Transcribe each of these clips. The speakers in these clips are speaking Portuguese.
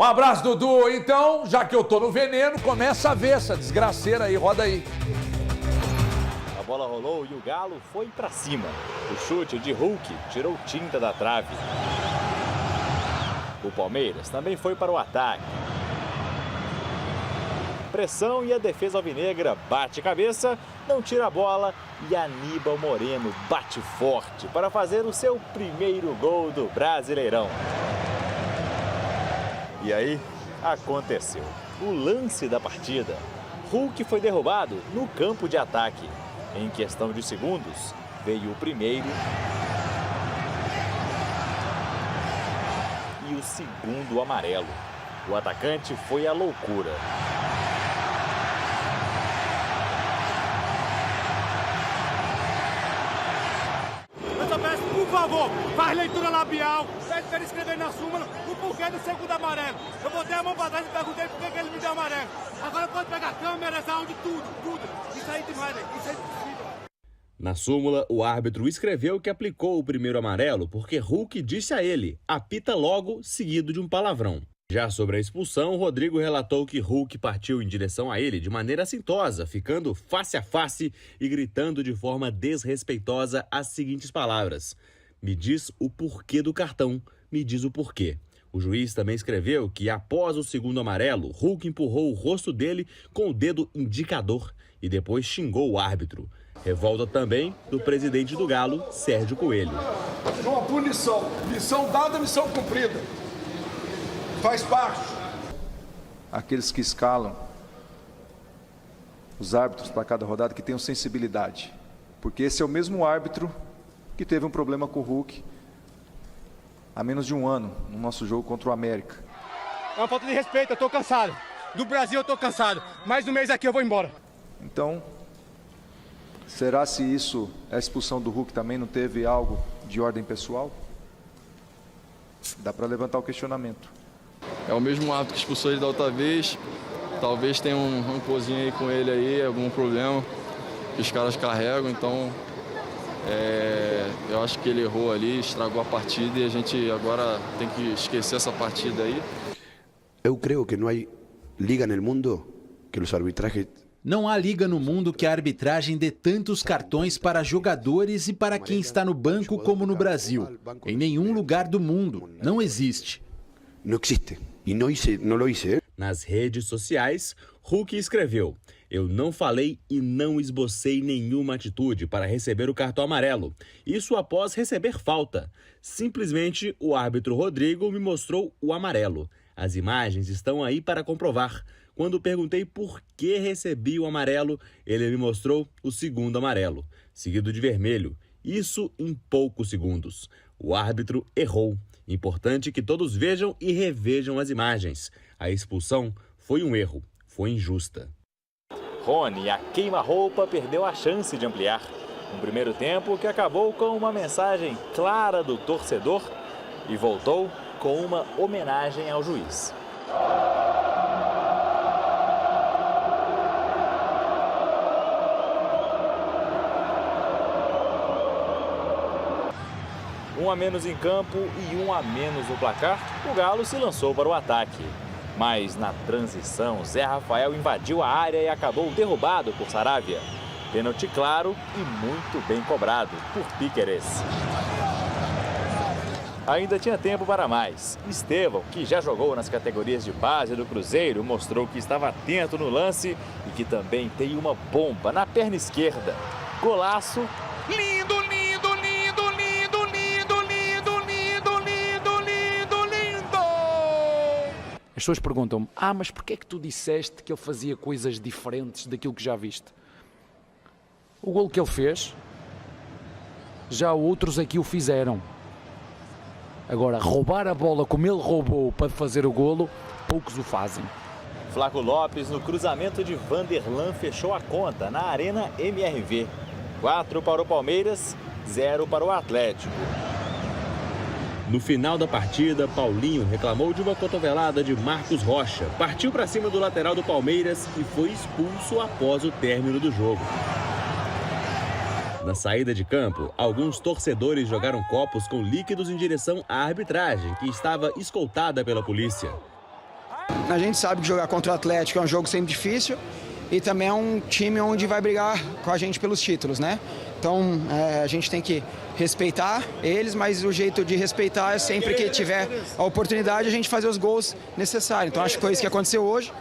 Um abraço, Dudu. Então, já que eu tô no veneno, começa a ver essa desgraceira aí. Roda aí. A bola rolou e o Galo foi pra cima. O chute de Hulk tirou tinta da trave. O Palmeiras também foi para o ataque. Pressão e a defesa alvinegra bate cabeça, não tira a bola e Aníbal Moreno bate forte para fazer o seu primeiro gol do Brasileirão. E aí, aconteceu. O lance da partida. Hulk foi derrubado no campo de ataque. Em questão de segundos, veio o primeiro e o segundo amarelo. O atacante foi à loucura. Eu só peço, por favor, faz leitura labial, pede para ele escrever na súmula o porquê do segundo amarelo. Eu botei a mão para trás e perguntei por que ele me deu amarelo. Agora pode pegar câmeras, áudio, tudo. Isso aí demais, isso aí é possível. Na súmula, o árbitro escreveu que aplicou o primeiro amarelo porque Hulk disse a ele, apita logo, seguido de um palavrão. Já sobre a expulsão, Rodrigo relatou que Hulk partiu em direção a ele de maneira assintosa, ficando face a face e gritando de forma desrespeitosa as seguintes palavras: me diz o porquê do cartão, me diz o porquê. O juiz também escreveu que, após o segundo amarelo, Hulk empurrou o rosto dele com o dedo indicador e depois xingou o árbitro. Revolta também do presidente do Galo, Sérgio Coelho. Uma punição. Missão dada, missão cumprida. Faz parte. Aqueles que escalam os árbitros para cada rodada que tenham sensibilidade. Porque esse é o mesmo árbitro que teve um problema com o Hulk há menos de um ano, no nosso jogo contra o América. É uma falta de respeito, eu tô cansado. Do Brasil eu tô cansado. Mais um mês aqui eu vou embora. Então, será se isso, a expulsão do Hulk também não teve algo de ordem pessoal? Dá para levantar o questionamento. É o mesmo árbitro que expulsou ele da outra vez. Talvez tenha um rancorzinho aí com ele aí, algum problema que os caras carregam, então eu acho que ele errou ali, estragou a partida e a gente agora tem que esquecer essa partida aí. Eu creio que não há liga no mundo que os arbitrajes... Não há liga no mundo que a arbitragem dê tantos cartões para jogadores e para quem está no banco como no Brasil. Em nenhum lugar do mundo. Não existe. Não existe. E não lo hice. Nas redes sociais, Hulk escreveu: eu não falei e não esbocei nenhuma atitude para receber o cartão amarelo. Isso após receber falta. Simplesmente o árbitro Rodrigo me mostrou o amarelo. As imagens estão aí para comprovar. Quando perguntei por que recebi o amarelo, ele me mostrou o segundo amarelo, seguido de vermelho. Isso em poucos segundos. O árbitro errou. Importante que todos vejam e revejam as imagens. A expulsão foi um erro, foi injusta. Rony, a queima-roupa, perdeu a chance de ampliar. Um primeiro tempo que acabou com uma mensagem clara do torcedor e voltou com uma homenagem ao juiz. Um a menos em campo e um a menos no placar, o Galo se lançou para o ataque. Mas na transição, Zé Rafael invadiu a área e acabou derrubado por Saravia. Pênalti claro e muito bem cobrado por Piquerez. Ainda tinha tempo para mais. Estevão, que já jogou nas categorias de base do Cruzeiro, mostrou que estava atento no lance e que também tem uma bomba na perna esquerda. Golaço. Lindo, lindo, lindo, lindo, lindo, lindo, lindo, lindo, lindo, lindo. As pessoas perguntam-me, mas porquê é que tu disseste que ele fazia coisas diferentes daquilo que já viste? O golo que ele fez, já outros aqui o fizeram. Agora, roubar a bola como ele roubou para fazer o golo, poucos o fazem. Flaco Lopes, no cruzamento de Vanderlan, fechou a conta na Arena MRV. 4 para o Palmeiras, 0 para o Atlético. No final da partida, Paulinho reclamou de uma cotovelada de Marcos Rocha, partiu para cima do lateral do Palmeiras e foi expulso após o término do jogo. Na saída de campo, alguns torcedores jogaram copos com líquidos em direção à arbitragem, que estava escoltada pela polícia. A gente sabe que jogar contra o Atlético é um jogo sempre difícil e também é um time onde vai brigar com a gente pelos títulos, né? Então a gente tem que respeitar eles, mas o jeito de respeitar é sempre que tiver a oportunidade a gente fazer os gols necessários. Então acho que foi isso que aconteceu hoje.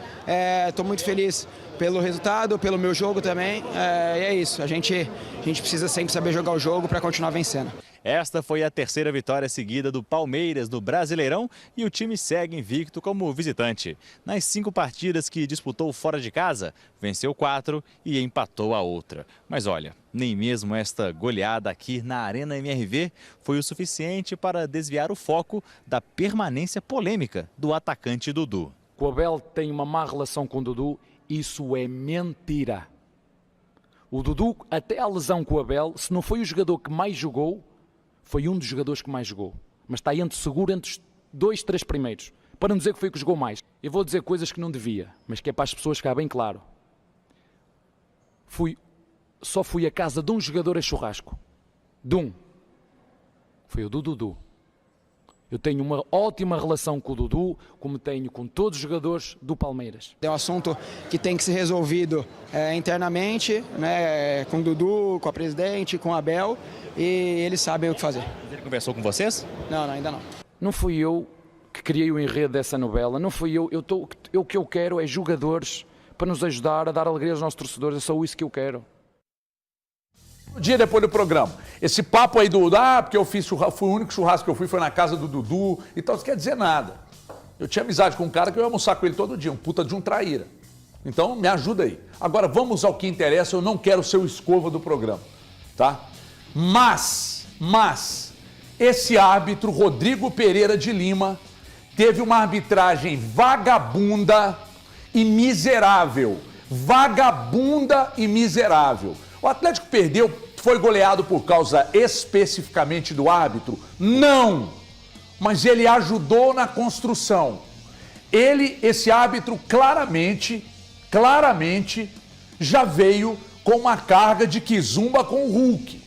Estou muito feliz pelo resultado, pelo meu jogo também. E é isso, a gente precisa sempre saber jogar o jogo para continuar vencendo. Esta foi a terceira vitória seguida do Palmeiras no Brasileirão e o time segue invicto como visitante. Nas 5 partidas que disputou fora de casa, venceu 4 e empatou a outra. Mas olha, nem mesmo esta goleada aqui na Arena MRV foi o suficiente para desviar o foco da permanência polêmica do atacante Dudu. O Abel tem uma má relação com o Dudu, isso é mentira. O Dudu, até a lesão com o Abel, se não foi o jogador que mais jogou, foi um dos jogadores que mais jogou. Mas está seguro entre os 2, 3 primeiros. Para não dizer que foi o que jogou mais. Eu vou dizer coisas que não devia, mas que é para as pessoas ficar bem claro. Só fui à casa de um jogador a churrasco. De um. Foi o do Dudu. Eu tenho uma ótima relação com o Dudu, como tenho com todos os jogadores do Palmeiras. É um assunto que tem que ser resolvido internamente, né, com o Dudu, com a presidente, com o Abel, e eles sabem o que fazer. Ele conversou com vocês? Não, ainda não. Não fui eu que criei o enredo dessa novela, não fui eu. O que eu quero é jogadores para nos ajudar a dar alegria aos nossos torcedores, é só isso que eu quero. Um dia depois do programa, esse papo aí porque eu fui o único churrasco que eu fui foi na casa do Dudu e tal, isso quer dizer nada. Eu tinha amizade com um cara que eu ia almoçar com ele todo dia, um puta de um traíra. Então me ajuda aí. Agora vamos ao que interessa, eu não quero ser o escova do programa, tá? Mas, esse árbitro, Rodrigo Pereira de Lima, teve uma arbitragem vagabunda e miserável. Vagabunda e miserável. O Atlético perdeu, foi goleado por causa especificamente do árbitro? Não! Mas ele ajudou na construção. Esse árbitro claramente, já veio com uma carga de quizumba com o Hulk.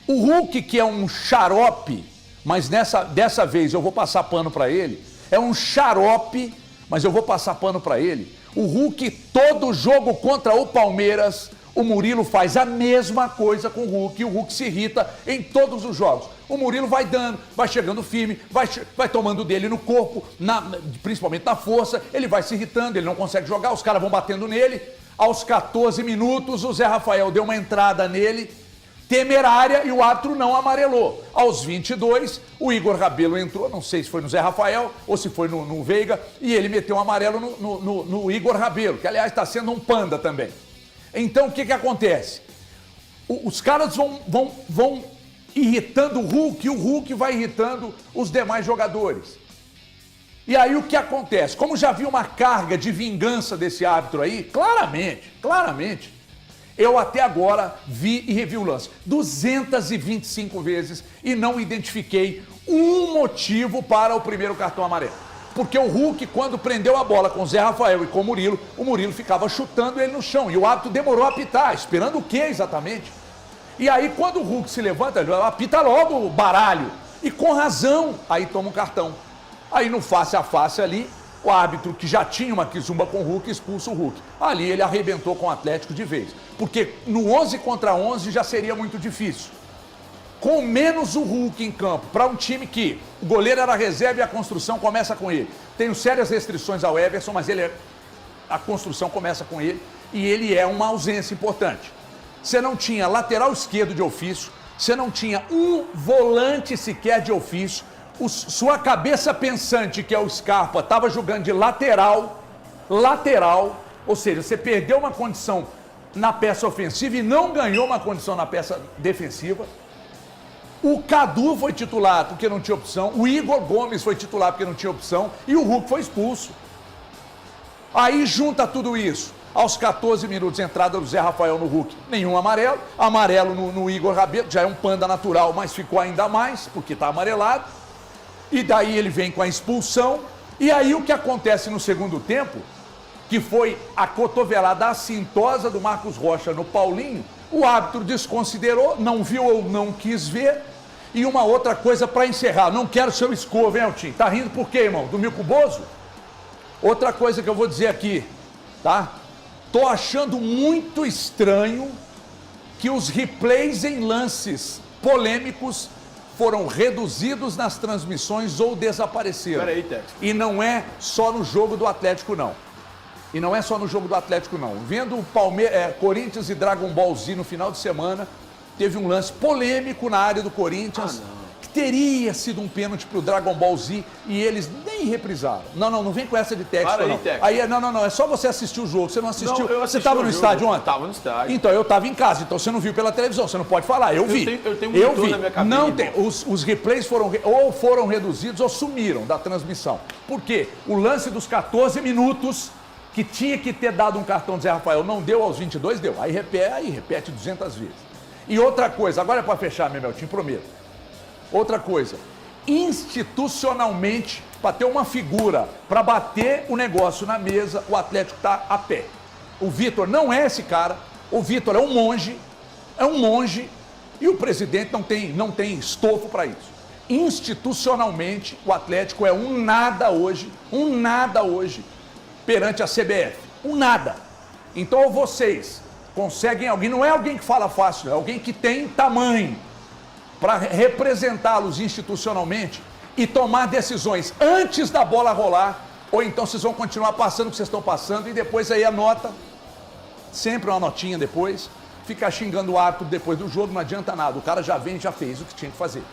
O Hulk, que é um xarope, mas dessa vez eu vou passar pano para ele, é um xarope, mas eu vou passar pano para ele. O Hulk, todo jogo contra o Palmeiras, o Murilo faz a mesma coisa com o Hulk e o Hulk se irrita em todos os jogos. O Murilo vai dando, vai chegando firme, vai tomando dele no corpo, principalmente na força, ele vai se irritando, ele não consegue jogar, os caras vão batendo nele. Aos 14 minutos, o Zé Rafael deu uma entrada nele, temerária, e o árbitro não amarelou. Aos 22, o Igor Rabelo entrou, não sei se foi no Zé Rafael ou se foi no Veiga, e ele meteu um amarelo no Igor Rabelo, que aliás está sendo um panda também. Então, o que acontece? Os caras vão irritando o Hulk e o Hulk vai irritando os demais jogadores. E aí o que acontece? Como já vi uma carga de vingança desse árbitro aí, claramente, eu até agora vi e revi o lance 225 vezes e não identifiquei um motivo para o primeiro cartão amarelo. Porque o Hulk, quando prendeu a bola com o Zé Rafael e com o Murilo ficava chutando ele no chão. E o árbitro demorou a apitar, esperando o quê exatamente? E aí, quando o Hulk se levanta, ele apita logo o baralho. E com razão, aí toma um cartão. Aí no face a face ali, o árbitro, que já tinha uma quizumba com o Hulk, expulsa o Hulk. Ali ele arrebentou com o Atlético de vez. Porque no 11 contra 11 já seria muito difícil. Com menos o Hulk em campo, para um time que o goleiro era reserva e a construção começa com ele. Tenho sérias restrições ao Everson, mas a construção começa com ele e ele é uma ausência importante. Você não tinha lateral esquerdo de ofício, você não tinha um volante sequer de ofício, sua cabeça pensante, que é o Scarpa, estava jogando de lateral, ou seja, você perdeu uma condição na peça ofensiva e não ganhou uma condição na peça defensiva. O Cadu foi titular porque não tinha opção, o Igor Gomes foi titular porque não tinha opção e o Hulk foi expulso. Aí junta tudo isso. Aos 14 minutos, entrada do Zé Rafael no Hulk, nenhum amarelo no Igor Rabelo, já é um panda natural, mas ficou ainda mais, porque está amarelado. E daí ele vem com a expulsão. E aí o que acontece no segundo tempo, que foi a cotovelada assintosa do Marcos Rocha no Paulinho, o árbitro desconsiderou, não viu ou não quis ver. E uma outra coisa para encerrar, não quero ser o escova, hein, Altim? Tá rindo por quê, irmão? Do Milco Bozo? Outra coisa que eu vou dizer aqui, tá? Tô achando muito estranho que os replays em lances polêmicos foram reduzidos nas transmissões ou desapareceram. Peraí, Tex. E não é só no jogo do Atlético, não. E não é só no jogo do Atlético, não. Vendo o Corinthians e Dragon Ball Z no final de semana, teve um lance polêmico na área do Corinthians, que teria sido um pênalti pro Dragon Ball Z e eles nem reprisaram. Não vem com essa de texto, não. Aí, não, é só você assistir o jogo. Você não assistiu? Não, você estava no estádio ontem? Tava no estádio. Então, eu estava em casa, então você não viu pela televisão, você não pode falar. Eu vi. Eu tenho um monitor na minha cabine. Não tem. Os replays foram reduzidos ou sumiram da transmissão. Por quê? O lance dos 14 minutos que tinha que ter dado um cartão de Zé Rafael, não deu aos 22, deu. Aí repete 200 vezes. E outra coisa, agora é para fechar, Memeltinho, prometo. Outra coisa, institucionalmente, para ter uma figura, para bater o negócio na mesa, o Atlético está a pé. O Vitor não é esse cara, o Vitor é um monge, e o presidente não tem estofo para isso. Institucionalmente, o Atlético é um nada hoje, perante a CBF. Um nada. Então vocês conseguem alguém, não é alguém que fala fácil, é alguém que tem tamanho para representá-los institucionalmente e tomar decisões antes da bola rolar, ou então vocês vão continuar passando o que vocês estão passando e depois aí a nota, sempre uma notinha depois, ficar xingando o árbitro depois do jogo, não adianta nada. O cara já vem e já fez o que tinha que fazer.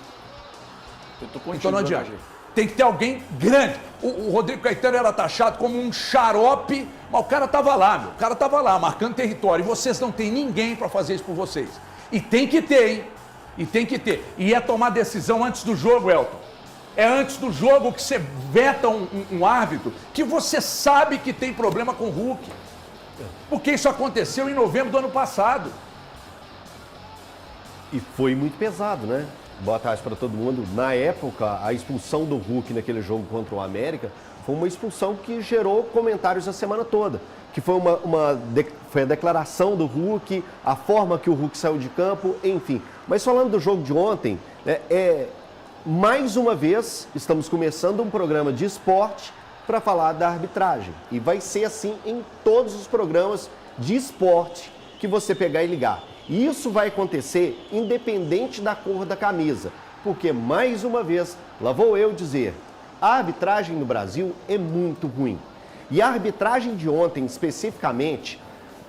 Então não adianta. Tem que ter alguém grande. O Rodrigo Caetano era taxado como um xarope, mas o cara estava lá, meu. O cara estava lá, marcando território. E vocês não têm ninguém para fazer isso por vocês. E tem que ter, hein? E tem que ter. E é tomar decisão antes do jogo, Elton. É antes do jogo que você veta um árbitro que você sabe que tem problema com o Hulk. Porque isso aconteceu em novembro do ano passado. E foi muito pesado, né? Boa tarde para todo mundo. Na época, a expulsão do Hulk naquele jogo contra o América foi uma expulsão que gerou comentários a semana toda. Que foi foi a declaração do Hulk, a forma que o Hulk saiu de campo, enfim. Mas falando do jogo de ontem, mais uma vez estamos começando um programa de esporte para falar da arbitragem. E vai ser assim em todos os programas de esporte que você pegar e ligar. E isso vai acontecer independente da cor da camisa, porque, mais uma vez, lá vou eu dizer, a arbitragem no Brasil é muito ruim. E a arbitragem de ontem, especificamente,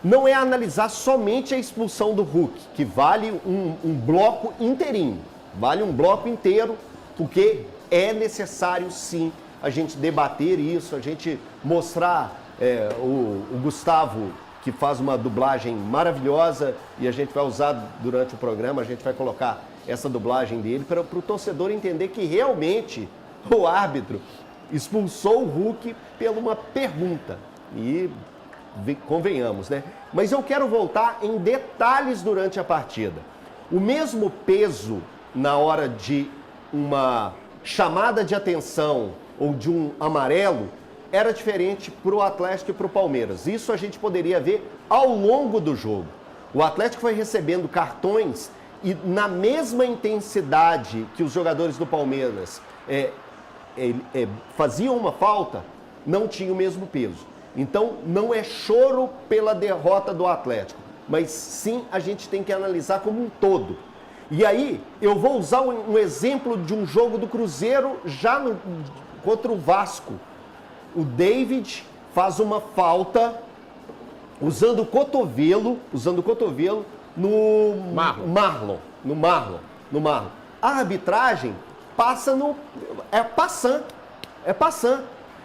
não é analisar somente a expulsão do Hulk, que vale um bloco inteirinho, vale um bloco inteiro, porque é necessário, sim, a gente debater isso, a gente mostrar o Gustavo, que faz uma dublagem maravilhosa e a gente vai usar durante o programa, a gente vai colocar essa dublagem dele para o torcedor entender que realmente o árbitro expulsou o Hulk pela uma pergunta. E convenhamos, né? Mas eu quero voltar em detalhes durante a partida. O mesmo peso na hora de uma chamada de atenção ou de um amarelo era diferente para o Atlético e para o Palmeiras. Isso a gente poderia ver ao longo do jogo. O Atlético foi recebendo cartões e na mesma intensidade que os jogadores do Palmeiras faziam uma falta, não tinha o mesmo peso. Então, não é choro pela derrota do Atlético, mas sim a gente tem que analisar como um todo. E aí, eu vou usar um exemplo de um jogo do Cruzeiro já contra o Vasco. O David faz uma falta usando o cotovelo no Marlon. A arbitragem passa é passant.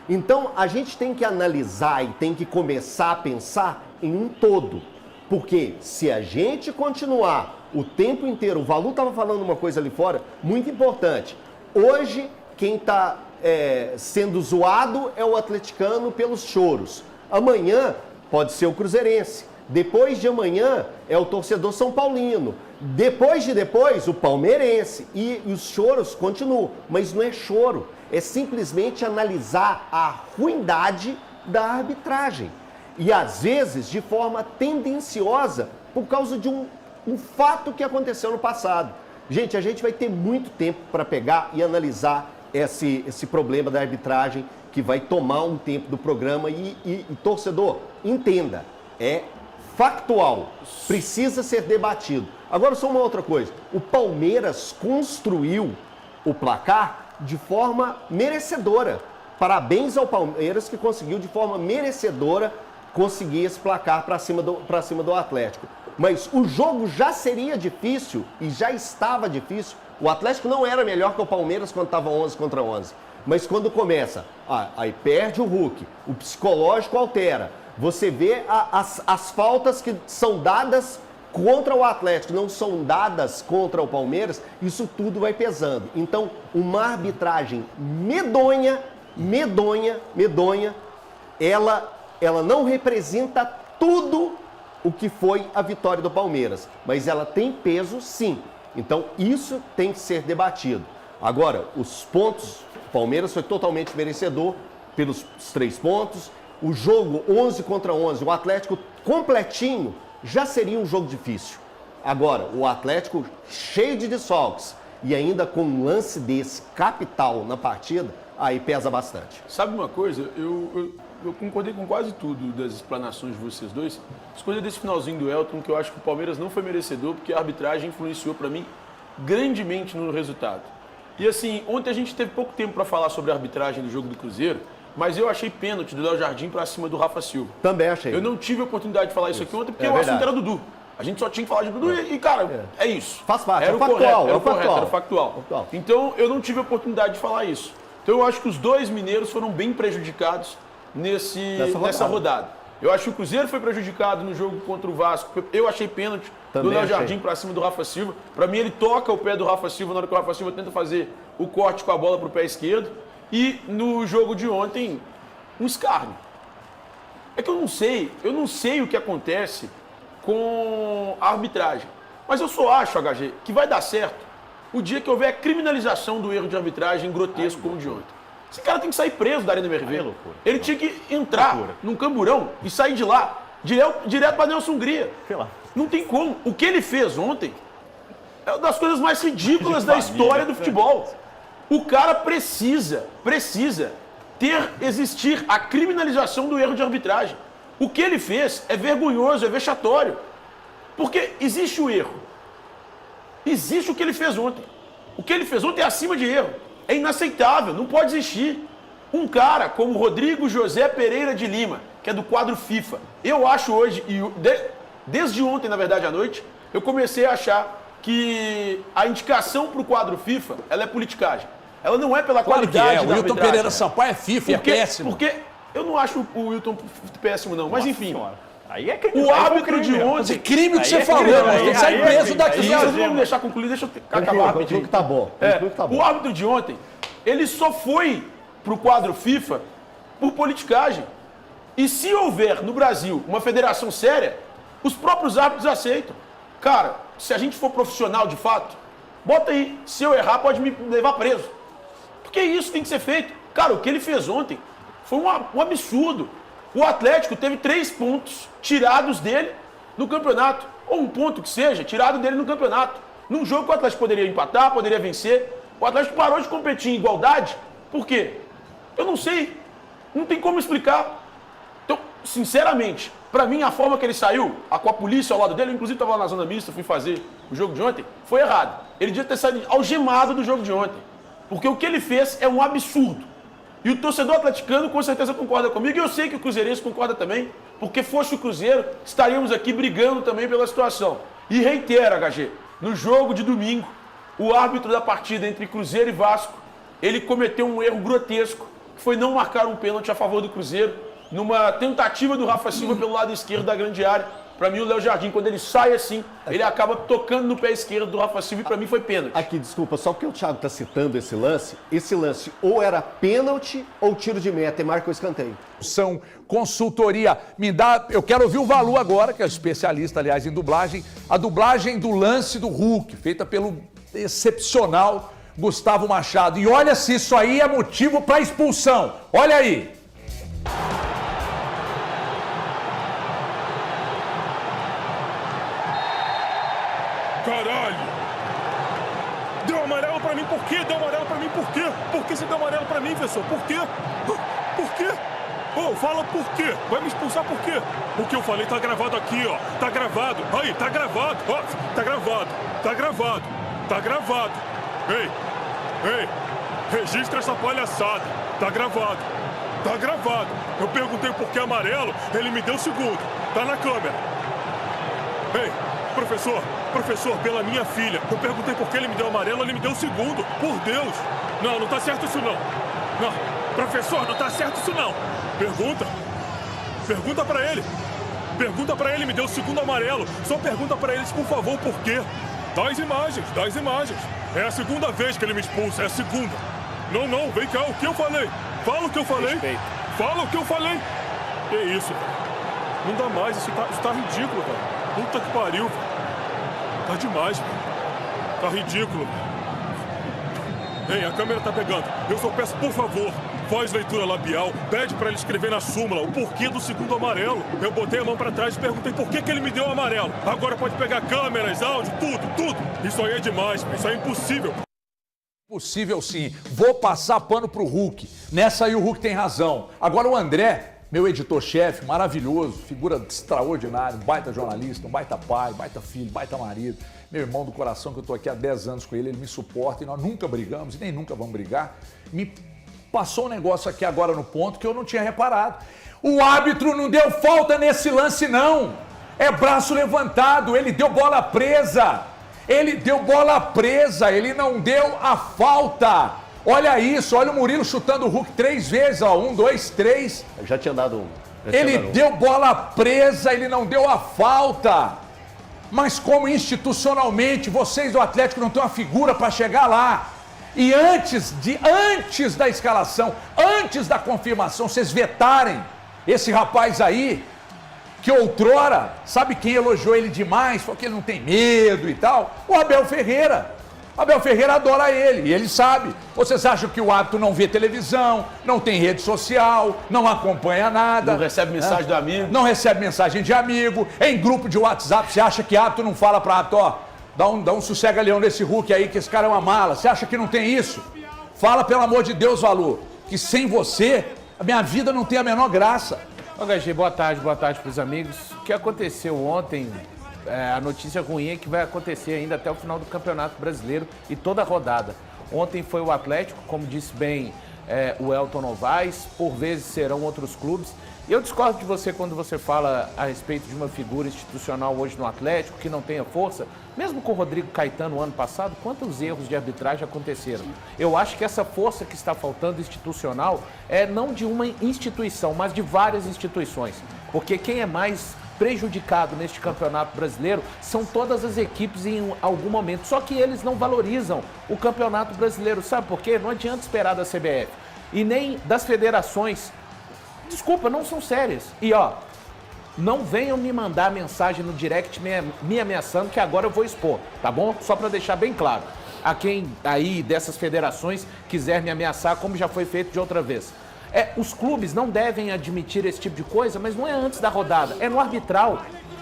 Então, a gente tem que analisar e tem que começar a pensar em um todo. Porque se a gente continuar o tempo inteiro, o Valu estava falando uma coisa ali fora, muito importante. Hoje, quem está sendo zoado é o atleticano pelos choros. Amanhã pode ser o cruzeirense. Depois de amanhã é o torcedor são paulino. Depois, o palmeirense. E os choros continuam. Mas não é choro. É simplesmente analisar a ruindade da arbitragem. E às vezes de forma tendenciosa por causa de um fato que aconteceu no passado. Gente, a gente vai ter muito tempo para pegar e analisar esse problema da arbitragem que vai tomar um tempo do programa e torcedor, entenda, é factual, precisa ser debatido. Agora, só uma outra coisa, o Palmeiras construiu o placar de forma merecedora. Parabéns ao Palmeiras que conseguiu de forma merecedora conseguir esse placar para cima do Atlético. Mas o jogo já seria difícil e já estava difícil. O Atlético não era melhor que o Palmeiras quando estava 11 contra 11. Mas quando começa, aí perde o Hulk, o psicológico altera. Você vê as faltas que são dadas contra o Atlético, não são dadas contra o Palmeiras, isso tudo vai pesando. Então, uma arbitragem medonha, ela não representa tudo o que foi a vitória do Palmeiras, mas ela tem peso sim. Então, isso tem que ser debatido. Agora, os pontos, o Palmeiras foi totalmente merecedor pelos 3 pontos. O jogo 11 contra 11, o Atlético completinho, já seria um jogo difícil. Agora, o Atlético cheio de desfalques e ainda com um lance desse capital na partida, aí pesa bastante. Sabe uma coisa? Eu concordei com quase tudo das explanações de vocês dois. Escolha desse finalzinho do Elton, que eu acho que o Palmeiras não foi merecedor, porque a arbitragem influenciou para mim grandemente no resultado. E assim, ontem a gente teve pouco tempo para falar sobre a arbitragem do jogo do Cruzeiro, mas eu achei pênalti do Léo Jardim para cima do Rafa Silva. Também achei. Eu não tive a oportunidade de falar isso aqui ontem, porque o assunto era Dudu. A gente só tinha que falar de Dudu e, cara, é isso. Faz parte, era é o factual, correto, era é o correto, factual. era factual. Então, eu não tive a oportunidade de falar isso. Então, eu acho que os 2 mineiros foram bem prejudicados nessa rodada. Eu acho que o Cruzeiro foi prejudicado no jogo contra o Vasco. Eu achei pênalti do Léo Jardim para cima do Rafa Silva. Para mim, ele toca o pé do Rafa Silva na hora que o Rafa Silva tenta fazer o corte com a bola para o pé esquerdo. E no jogo de ontem, um escárnio. É que eu não sei o que acontece com a arbitragem. Mas eu só acho, HG, que vai dar certo o dia que houver a criminalização do erro de arbitragem grotesco como o de ontem. Esse cara tem que sair preso da Arena MRV. Ele tinha que entrar num camburão e sair de lá, direto para Nelson Hungria. Não tem como. O que ele fez ontem é uma das coisas mais ridículas da história do futebol. O cara precisa existir a criminalização do erro de arbitragem. O que ele fez é vergonhoso, é vexatório. Porque existe o erro. Existe o que ele fez ontem. O que ele fez ontem é acima de erro. É inaceitável, não pode existir. Um cara como Rodrigo José Pereira de Lima, que é do quadro FIFA, eu acho hoje, desde ontem, na verdade, à noite, eu comecei a achar que a indicação para o quadro FIFA, ela é politicagem. Ela não é pela qualidade da O Wilton Pereira Sampaio é FIFA, é péssimo. Porque eu não acho o Wilton péssimo, não. Mas enfim, aí é crime. O árbitro de ontem... Esse crime que você falou, mas tem que sair preso daqui. Vocês não vão me deixar concluir, deixa eu acabar rapidinho. Que tá bom. O árbitro de ontem, ele só foi pro quadro FIFA por politicagem. E se houver no Brasil uma federação séria, os próprios árbitros aceitam. Cara, se a gente for profissional de fato, bota aí. Se eu errar, pode me levar preso. Porque isso tem que ser feito. Cara, o que ele fez ontem foi um absurdo. O Atlético teve 3 pontos tirados dele no campeonato. Ou um ponto que seja, tirado dele no campeonato. Num jogo que o Atlético poderia empatar, poderia vencer. O Atlético parou de competir em igualdade. Por quê? Eu não sei. Não tem como explicar. Então, sinceramente, pra mim, a forma que ele saiu, com a polícia ao lado dele, eu inclusive estava lá na zona mista, fui fazer o jogo de ontem, foi errado. Ele devia ter saído algemado do jogo de ontem. Porque o que ele fez é um absurdo. E o torcedor atleticano com certeza concorda comigo, e eu sei que o cruzeirense concorda também, porque fosse o Cruzeiro, estaríamos aqui brigando também pela situação. E reitero, HG, no jogo de domingo, o árbitro da partida entre Cruzeiro e Vasco, ele cometeu um erro grotesco, que foi não marcar um pênalti a favor do Cruzeiro, numa tentativa do Rafa Silva pelo lado esquerdo da grande área. Para mim, o Léo Jardim, quando ele sai assim, ele acaba tocando no pé esquerdo do Rafa Silva e para mim foi pênalti. Aqui, desculpa, só porque o Thiago está citando esse lance ou era pênalti ou tiro de meta e marca o escanteio. São consultoria. Eu quero ouvir o Valu agora, que é especialista, aliás, em dublagem. A dublagem do lance do Hulk, feita pelo excepcional Gustavo Machado. E olha se isso aí é motivo para expulsão. Olha aí. Caralho! Deu amarelo pra mim por quê? Deu amarelo pra mim por quê? Por que você deu amarelo pra mim, professor? Por quê? quê? Ô, fala por quê? Vai me expulsar por quê? O que eu falei tá gravado aqui, ó. Tá gravado. Aí, tá gravado. Ó, tá gravado. Tá gravado. Tá gravado. Ei, registra essa palhaçada. Tá gravado. Tá gravado. Eu perguntei por que amarelo, ele me deu segundo. Tá na câmera. Ei, professor, pela minha filha. Eu perguntei por que ele me deu amarelo, ele me deu segundo. Por Deus. Não tá certo isso não. Não, professor, não tá certo isso não. Pergunta pra ele. Pergunta pra ele, me deu o segundo amarelo. Só pergunta pra eles, por favor, por quê. Dá as imagens. É a segunda vez que ele me expulsa, é a segunda. Não, vem cá, o que eu falei? Fala o que eu falei. Respeito. Fala o que eu falei. Que isso, velho. Não dá mais, isso tá ridículo, velho. Puta que pariu, velho. Tá demais, velho. Tá ridículo, velho. Ei, a câmera tá pegando. Eu só peço, por favor, faz leitura labial, pede pra ele escrever na súmula o porquê do segundo amarelo. Eu botei a mão pra trás e perguntei por que ele me deu o amarelo. Agora pode pegar câmeras, áudio, tudo. Isso aí é demais, isso aí é impossível. Possível sim. Vou passar pano pro Hulk. Nessa aí o Hulk tem razão. Agora o André, meu editor-chefe, maravilhoso, figura extraordinária, um baita jornalista, um baita pai, baita filho, baita marido, meu irmão do coração, que eu tô aqui há 10 anos com ele, ele me suporta e nós nunca brigamos e nem nunca vamos brigar. Me passou um negócio aqui agora no ponto que eu não tinha reparado. O árbitro não deu falta nesse lance não. É braço levantado, ele deu bola presa. Ele não deu a falta. Olha isso, olha o Murilo chutando o Hulk 3 vezes, ó. 1, 2, 3. Eu já tinha dado um. Ele deu bola presa, ele não deu a falta. Mas como institucionalmente vocês do Atlético não têm uma figura para chegar lá. E antes da escalação, antes da confirmação, vocês vetarem esse rapaz aí, que outrora, sabe quem elogiou ele demais? Falou que ele não tem medo e tal. O Abel Ferreira. Abel Ferreira adora ele, e ele sabe. Vocês acham que o árbitro não vê televisão, não tem rede social, não acompanha nada. Não recebe mensagem do amigo. Não recebe mensagem de amigo. Em grupo de WhatsApp, você acha que árbitro não fala para árbitro, ó, dá um sossega-leão nesse Hulk aí, que esse cara é uma mala. Você acha que não tem isso? Fala, pelo amor de Deus, Valu, que sem você, a minha vida não tem a menor graça. Ô, Gagê, boa tarde para os amigos. O que aconteceu ontem, a notícia ruim é que vai acontecer ainda até o final do Campeonato Brasileiro e toda a rodada. Ontem foi o Atlético, como disse bem o Elton Novaes, por vezes serão outros clubes. E eu discordo de você quando você fala a respeito de uma figura institucional hoje no Atlético que não tenha força. Mesmo com o Rodrigo Caetano ano passado, quantos erros de arbitragem aconteceram? Eu acho que essa força que está faltando institucional é não de uma instituição, mas de várias instituições. Porque quem é mais prejudicado neste Campeonato Brasileiro são todas as equipes em algum momento. Só que eles não valorizam o Campeonato Brasileiro. Sabe por quê? Não adianta esperar da CBF e nem das federações. Desculpa, não são sérias. E ó, não venham me mandar mensagem no direct me ameaçando que agora eu vou expor, tá bom? Só para deixar bem claro. A quem aí dessas federações quiser me ameaçar, como já foi feito de outra vez. Os clubes não devem admitir esse tipo de coisa, mas não é antes da rodada, é no arbitral,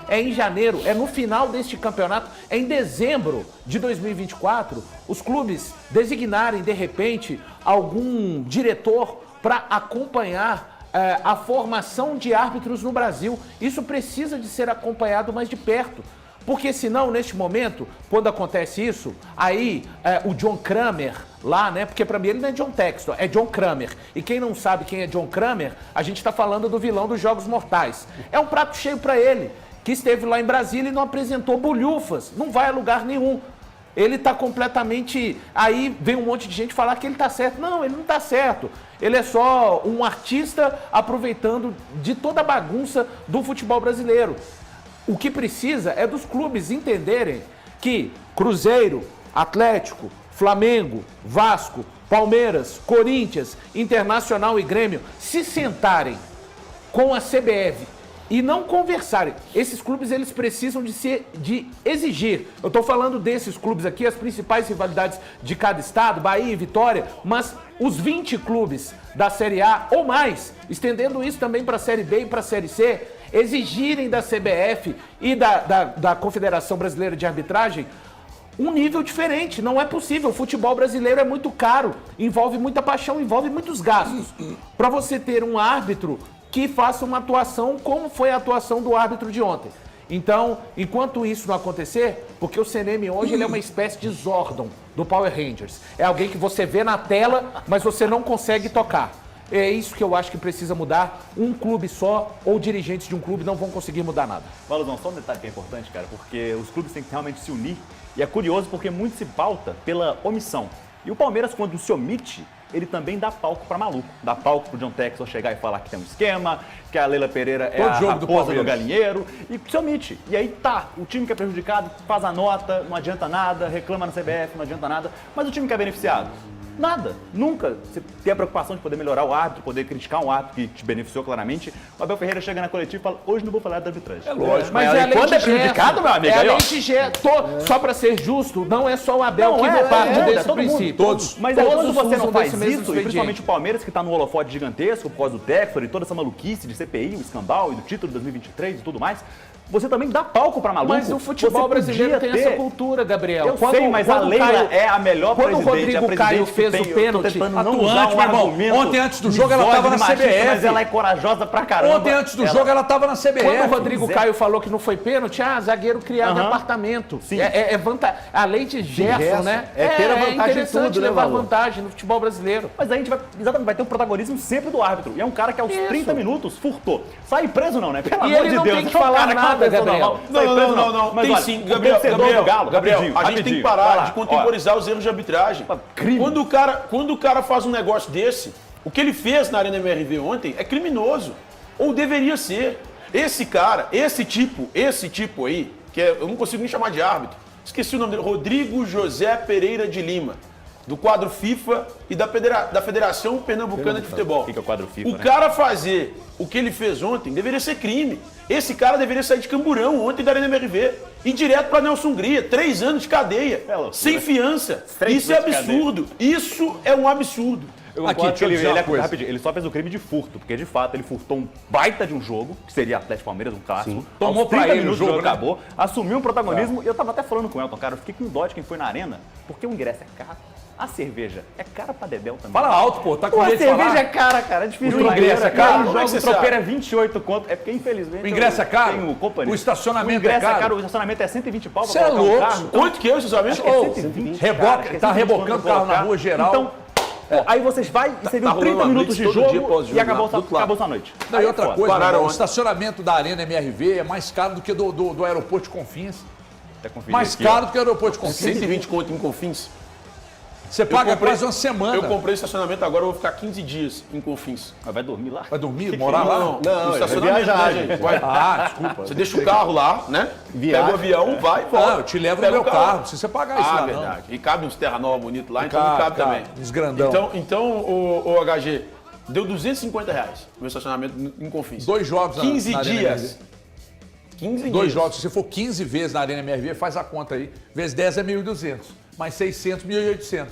é em janeiro, é no final deste campeonato, é em dezembro de 2024, os clubes designarem de repente algum diretor para acompanhar a formação de árbitros no Brasil. Isso precisa de ser acompanhado mais de perto. Porque senão, neste momento, quando acontece isso, aí o John Kramer lá, né? Porque pra mim ele não é John Textor, é John Kramer. E quem não sabe quem é John Kramer, a gente tá falando do vilão dos Jogos Mortais. É um prato cheio pra ele, que esteve lá em Brasília e não apresentou bolhufas, não vai a lugar nenhum. Ele tá completamente... Aí vem um monte de gente falar que ele tá certo. Não, ele não tá certo. Ele é só um artista aproveitando de toda a bagunça do futebol brasileiro. O que precisa é dos clubes entenderem que Cruzeiro, Atlético, Flamengo, Vasco, Palmeiras, Corinthians, Internacional e Grêmio se sentarem com a CBF e não conversarem. Esses clubes, eles precisam de exigir. Eu estou falando desses clubes aqui, as principais rivalidades de cada estado, Bahia e Vitória, mas os 20 clubes da Série A ou mais, estendendo isso também para a Série B e para a Série C, exigirem da CBF e da Confederação Brasileira de Arbitragem um nível diferente. Não é possível. O futebol brasileiro é muito caro, envolve muita paixão, envolve muitos gastos. Para você ter um árbitro que faça uma atuação como foi a atuação do árbitro de ontem. Então, enquanto isso não acontecer, porque o CNM hoje ele é uma espécie de Zordon do Power Rangers. É alguém que você vê na tela, mas você não consegue tocar. É isso que eu acho que precisa mudar. Um clube só ou dirigentes de um clube não vão conseguir mudar nada. Valuzão, só um detalhe que é importante, cara, porque os clubes têm que realmente se unir. E é curioso porque muito se pauta pela omissão. E o Palmeiras, quando se omite, ele também dá palco pra maluco. Dá palco pro John Texel chegar e falar que tem um esquema, que a Leila Pereira é a raposa do galinheiro, e se omite. E aí tá, o time que é prejudicado faz a nota, não adianta nada, reclama na CBF, não adianta nada, mas o time que é beneficiado? Nada, nunca. Você tem a preocupação de poder melhorar o árbitro, poder criticar um árbitro que te beneficiou claramente. O Abel Ferreira chega na coletiva e fala, hoje não vou falar da arbitragem. É lógico, mas é a lei de prejudicado, meu amigo. É a lei de gesto. Só para ser justo, não é só o Abel que não parte desse princípio. Todos. Mas quando você não faz isso, e principalmente o Palmeiras, que está num holofote gigantesco por causa do Textor e toda essa maluquice de CPI, o escambau e do título de 2023 e tudo mais, você também dá palco pra maluco. Mas o futebol brasileiro tem essa cultura, Gabriel. Eu sei, mas a Leila é a melhor presidente. Quando o Rodrigo Caio fez o pênalti, atuante, meu irmão. Ontem, antes do jogo, ela estava na CBF. Mas ela é corajosa pra caramba. Ontem, antes do jogo, ela estava na CBF. Quando o Rodrigo Caio falou que não foi pênalti, zagueiro criado em apartamento. Sim. A lei de Gerson, né? É ter a vantagem interessante tudo, levar né, vantagem no futebol brasileiro. Mas aí a gente vai ter o protagonismo sempre do árbitro. E é um cara que aos 30 minutos furtou. Sai preso não, né? Pelo amor de Deus. E ele não tem que falar nada, Gabriel. Não. Mas Tem olha, sim, o Gabriel. torcedor do Galo, A gente tem que parar de contemporizar os erros de arbitragem. Crime. Quando o cara faz um negócio desse, o que ele fez na Arena MRV ontem é criminoso. Ou deveria ser. Esse cara, esse tipo aí, que eu não consigo nem chamar de árbitro, esqueci o nome dele, Rodrigo José Pereira de Lima, do quadro FIFA e da Federação Pernambucana de Futebol. Fica o quadro FIFA, O cara fazer o que ele fez ontem deveria ser crime. Esse cara deveria sair de Camburão ontem da Arena MRV e direto para Nelson Hungria. 3 anos de cadeia, sem fiança. Isso é absurdo. Isso é um absurdo. Eu concordo que ele só fez o crime de furto, porque de fato ele furtou um baita de um jogo, que seria Atlético Palmeiras, um clássico. Tomou pra ele o jogo, acabou, assumiu um protagonismo, e eu tava até falando com o Elton, cara, eu fiquei com dó de quem foi na arena, porque o ingresso é caro. A cerveja é cara pra dedéu também. Fala alto, pô, tá com medo de falar. A cerveja falar? é cara, cara, é difícil. O ingresso é caro? O jogo do tropeiro é 28 conto, é porque infelizmente... O ingresso é caro? Tem o companhia. O estacionamento o ingresso é caro? O estacionamento é 120 pau pra Você é colocar louco? um carro. Quanto que é o estacionamento? É 120, cara, tá rebocando o carro na rua geral. Então, aí vocês vai e você viu 30 minutos de jogo e acabou sua noite. Não, e outra coisa, o estacionamento da Arena MRV é mais caro do que do aeroporto de Confins. Mais caro do que o aeroporto de Confins. 120 conto em Confins. Você paga quase uma semana. Eu comprei estacionamento agora, eu vou ficar 15 dias em Confins. Mas vai dormir lá? Vai dormir? Morar lá? Não, estacionamento, né, gente? Desculpa. Você deixa o carro lá, né? Pega o avião, vai e volta. Não, eu te levo no meu carro, não precisa pagar isso lá, verdade. E cabe uns Terra Nova bonito lá, então cabe também. Uns grandão. Então o HG, deu R$250 o meu estacionamento em Confins. 2 jogos 15 na dias. Arena 15 dias. 2 jogos. Se você for 15 vezes na Arena MRV, faz a conta aí. Vezes 10 é 1.200. Mais 600, 1.800.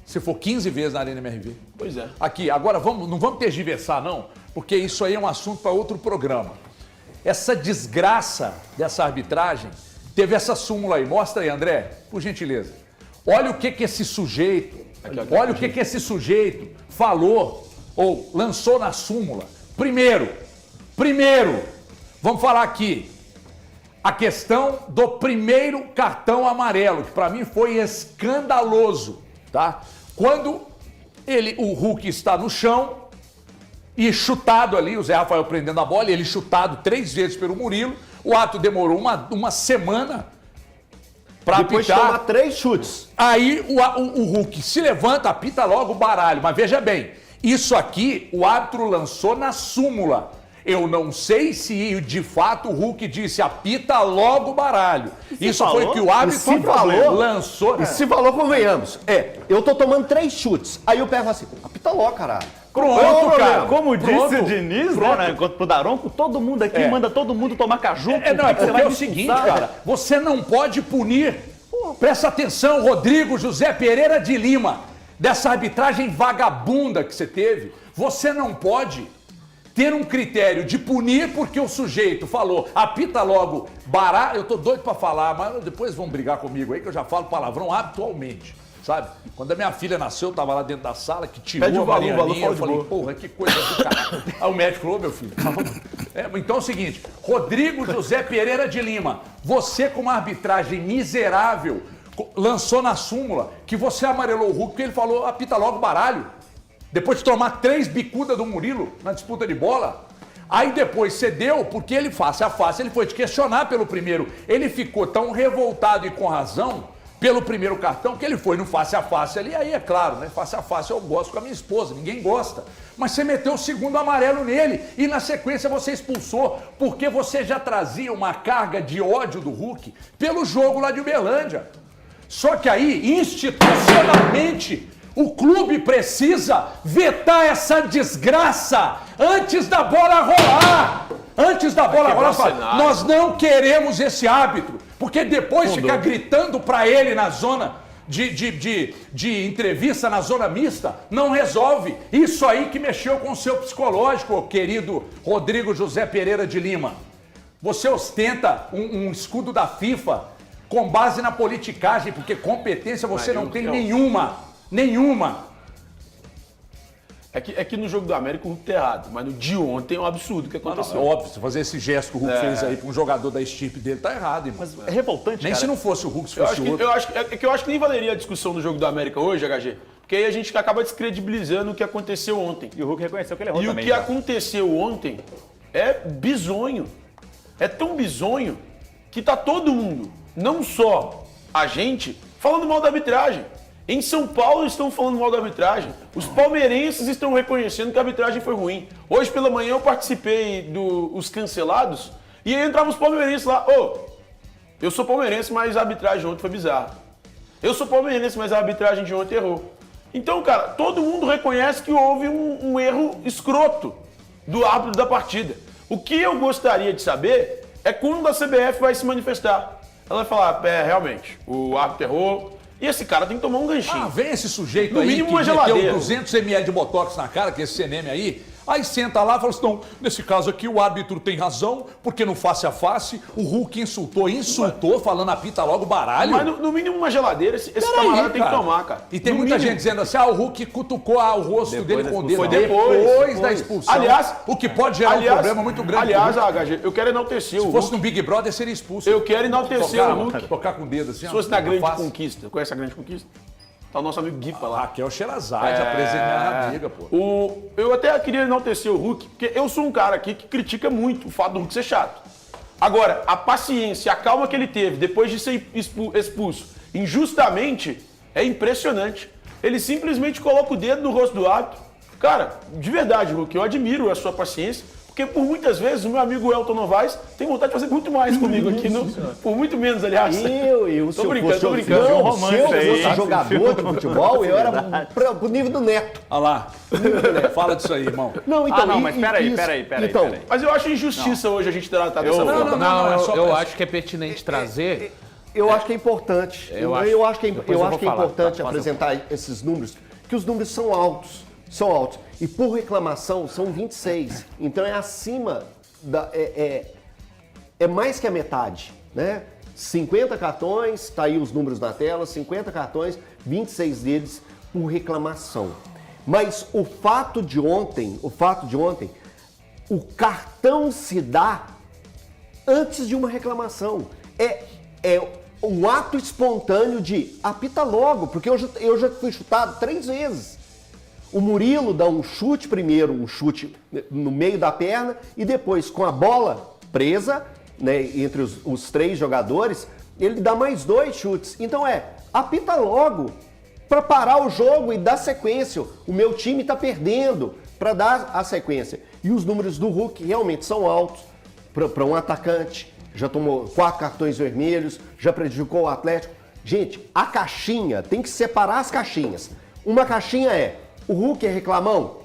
Se for 15 vezes na Arena MRV. Pois é. Aqui, agora não vamos tergiversar, não, porque isso aí é um assunto para outro programa. Essa desgraça dessa arbitragem teve essa súmula aí. Mostra aí, André, por gentileza. Olha o que esse sujeito, olha o que esse sujeito falou ou lançou na súmula. Primeiro, vamos falar aqui. A questão do primeiro cartão amarelo, que para mim foi escandaloso, tá? Quando o Hulk está no chão e chutado ali, o Zé Rafael prendendo a bola, ele chutado 3 vezes pelo Murilo, o ato demorou uma semana para apitar. Depois toma 3 chutes. Aí o Hulk se levanta, apita logo o baralho, mas veja bem, isso aqui o árbitro lançou na súmula. Eu não sei se de fato o Hulk disse apita logo o baralho. Isso foi o que o árbitro lançou. E se falou, convenhamos. Eu tô tomando 3 chutes. Aí eu pego assim, apita logo, caralho. Pronto, cara. Como disse o Diniz, né, pro Daronco, todo mundo aqui manda todo mundo tomar caju. Porque é o seguinte, cara, você não pode punir, presta atenção, Rodrigo José Pereira de Lima, dessa arbitragem vagabunda que você teve, você não pode ter um critério de punir porque o sujeito falou, apita logo, baralho, eu tô doido pra falar, mas depois vão brigar comigo aí que eu já falo palavrão habitualmente, sabe? Quando a minha filha nasceu, eu tava lá dentro da sala, que tirou a Marianinha, eu falei, porra, que coisa do caralho. Aí o médico falou, meu filho, calma. Então é o seguinte, Rodrigo José Pereira de Lima, você com uma arbitragem miserável, lançou na súmula que você amarelou o Hulk porque ele falou, apita logo baralho. Depois de tomar 3 bicudas do Murilo na disputa de bola. Aí depois cedeu, porque ele face a face, ele foi te questionar pelo primeiro. Ele ficou tão revoltado e com razão pelo primeiro cartão que ele foi no face a face ali. Aí é claro, né? Face a face eu gosto com a minha esposa, ninguém gosta. Mas você meteu o segundo amarelo nele e na sequência você expulsou, porque você já trazia uma carga de ódio do Hulk pelo jogo lá de Uberlândia. Só que aí, institucionalmente, o clube precisa vetar essa desgraça antes da bola rolar. Antes da bola rolar, nós não queremos esse árbitro. Porque depois ficar gritando pra ele na zona de entrevista, na zona mista, não resolve. Isso aí que mexeu com o seu psicológico, querido Rodrigo José Pereira de Lima. Você ostenta um escudo da FIFA com base na politicagem, porque competência você não tem nenhuma. Nenhuma. É que no jogo do América o Hulk tá errado, mas no de ontem é um absurdo o que aconteceu. Não, óbvio, se fazer esse gesto que o Hulk fez aí pra um jogador da estirpe dele, tá errado, irmão. Mas é revoltante, nem cara. se não fosse o Hulk, se fosse outro. Eu acho que nem valeria a discussão do jogo do América hoje, HG, porque aí a gente acaba descredibilizando o que aconteceu ontem. E o Hulk reconheceu que ele errou também. E o que aconteceu ontem é bizonho. É tão bizonho que tá todo mundo, não só a gente, falando mal da arbitragem. Em São Paulo estão falando mal da arbitragem. Os palmeirenses estão reconhecendo que a arbitragem foi ruim. Hoje pela manhã eu participei dos cancelados e aí entravam os palmeirenses lá. Eu sou palmeirense, mas a arbitragem ontem foi bizarra. Eu sou palmeirense, mas a arbitragem de ontem errou. Então, cara, todo mundo reconhece que houve um erro escroto do árbitro da partida. O que eu gostaria de saber é quando a CBF vai se manifestar. Ela vai falar, realmente, o árbitro errou. E esse cara tem que tomar um ganchinho. Vem esse sujeito no aí mínimo que uma geladeira. meteu 200 ml de botox na cara, que é esse CNM aí, aí senta lá e fala assim, não, nesse caso aqui o árbitro tem razão, porque no face a face o Hulk insultou, falando apita logo baralho. Mas no mínimo uma geladeira, esse camarada tem que tomar, cara. E tem no muita mínimo. gente dizendo assim, o Hulk cutucou o rosto dele com o dedo. Foi depois da expulsão. Aliás, o que pode gerar um problema muito grande. Aliás, HG, eu quero enaltecer o Hulk. Se fosse no Big Brother, seria expulso. Eu quero enaltecer o Hulk. Tocar com o dedo assim. Se fosse na Grande Conquista. Conhece a Grande Conquista? Tá o nosso amigo Guipa lá. Raquel Sherazade, apresenta minha amiga, pô. Eu até queria enaltecer o Hulk, porque eu sou um cara aqui que critica muito o fato do Hulk ser chato. Agora, a paciência, a calma que ele teve depois de ser expulso injustamente é impressionante. Ele simplesmente coloca o dedo no rosto do árbitro. Cara, de verdade, Hulk, eu admiro a sua paciência, porque por muitas vezes o meu amigo Elton Novaes tem vontade de fazer muito mais comigo aqui, por muito menos, aliás. Tô brincando. Se eu fosse jogador de futebol, eu era pro nível do Neto. Olha lá. Fala disso aí, irmão. Não, então, mas peraí. Mas eu acho injustiça hoje a gente tratar dessa forma. Eu acho que é pertinente trazer. Eu acho que é importante. Eu acho que é importante apresentar esses números, que os números são altos. E por reclamação são 26. Então é acima é mais que a metade, né? 50 cartões, tá aí os números na tela, 50 cartões, 26 deles por reclamação. Mas o fato de ontem, o cartão se dá antes de uma reclamação. É um ato espontâneo de apita logo, porque eu já fui chutado 3 vezes. O Murilo dá um chute primeiro, um chute no meio da perna e depois com a bola presa, né, entre os 3 jogadores, ele dá mais 2 chutes. Então apita logo para parar o jogo e dar sequência. O meu time está perdendo para dar a sequência. E os números do Hulk realmente são altos para um atacante. Já tomou 4 cartões vermelhos, já prejudicou o Atlético. Gente, a caixinha, tem que separar as caixinhas. Uma caixinha o Hulk é reclamão?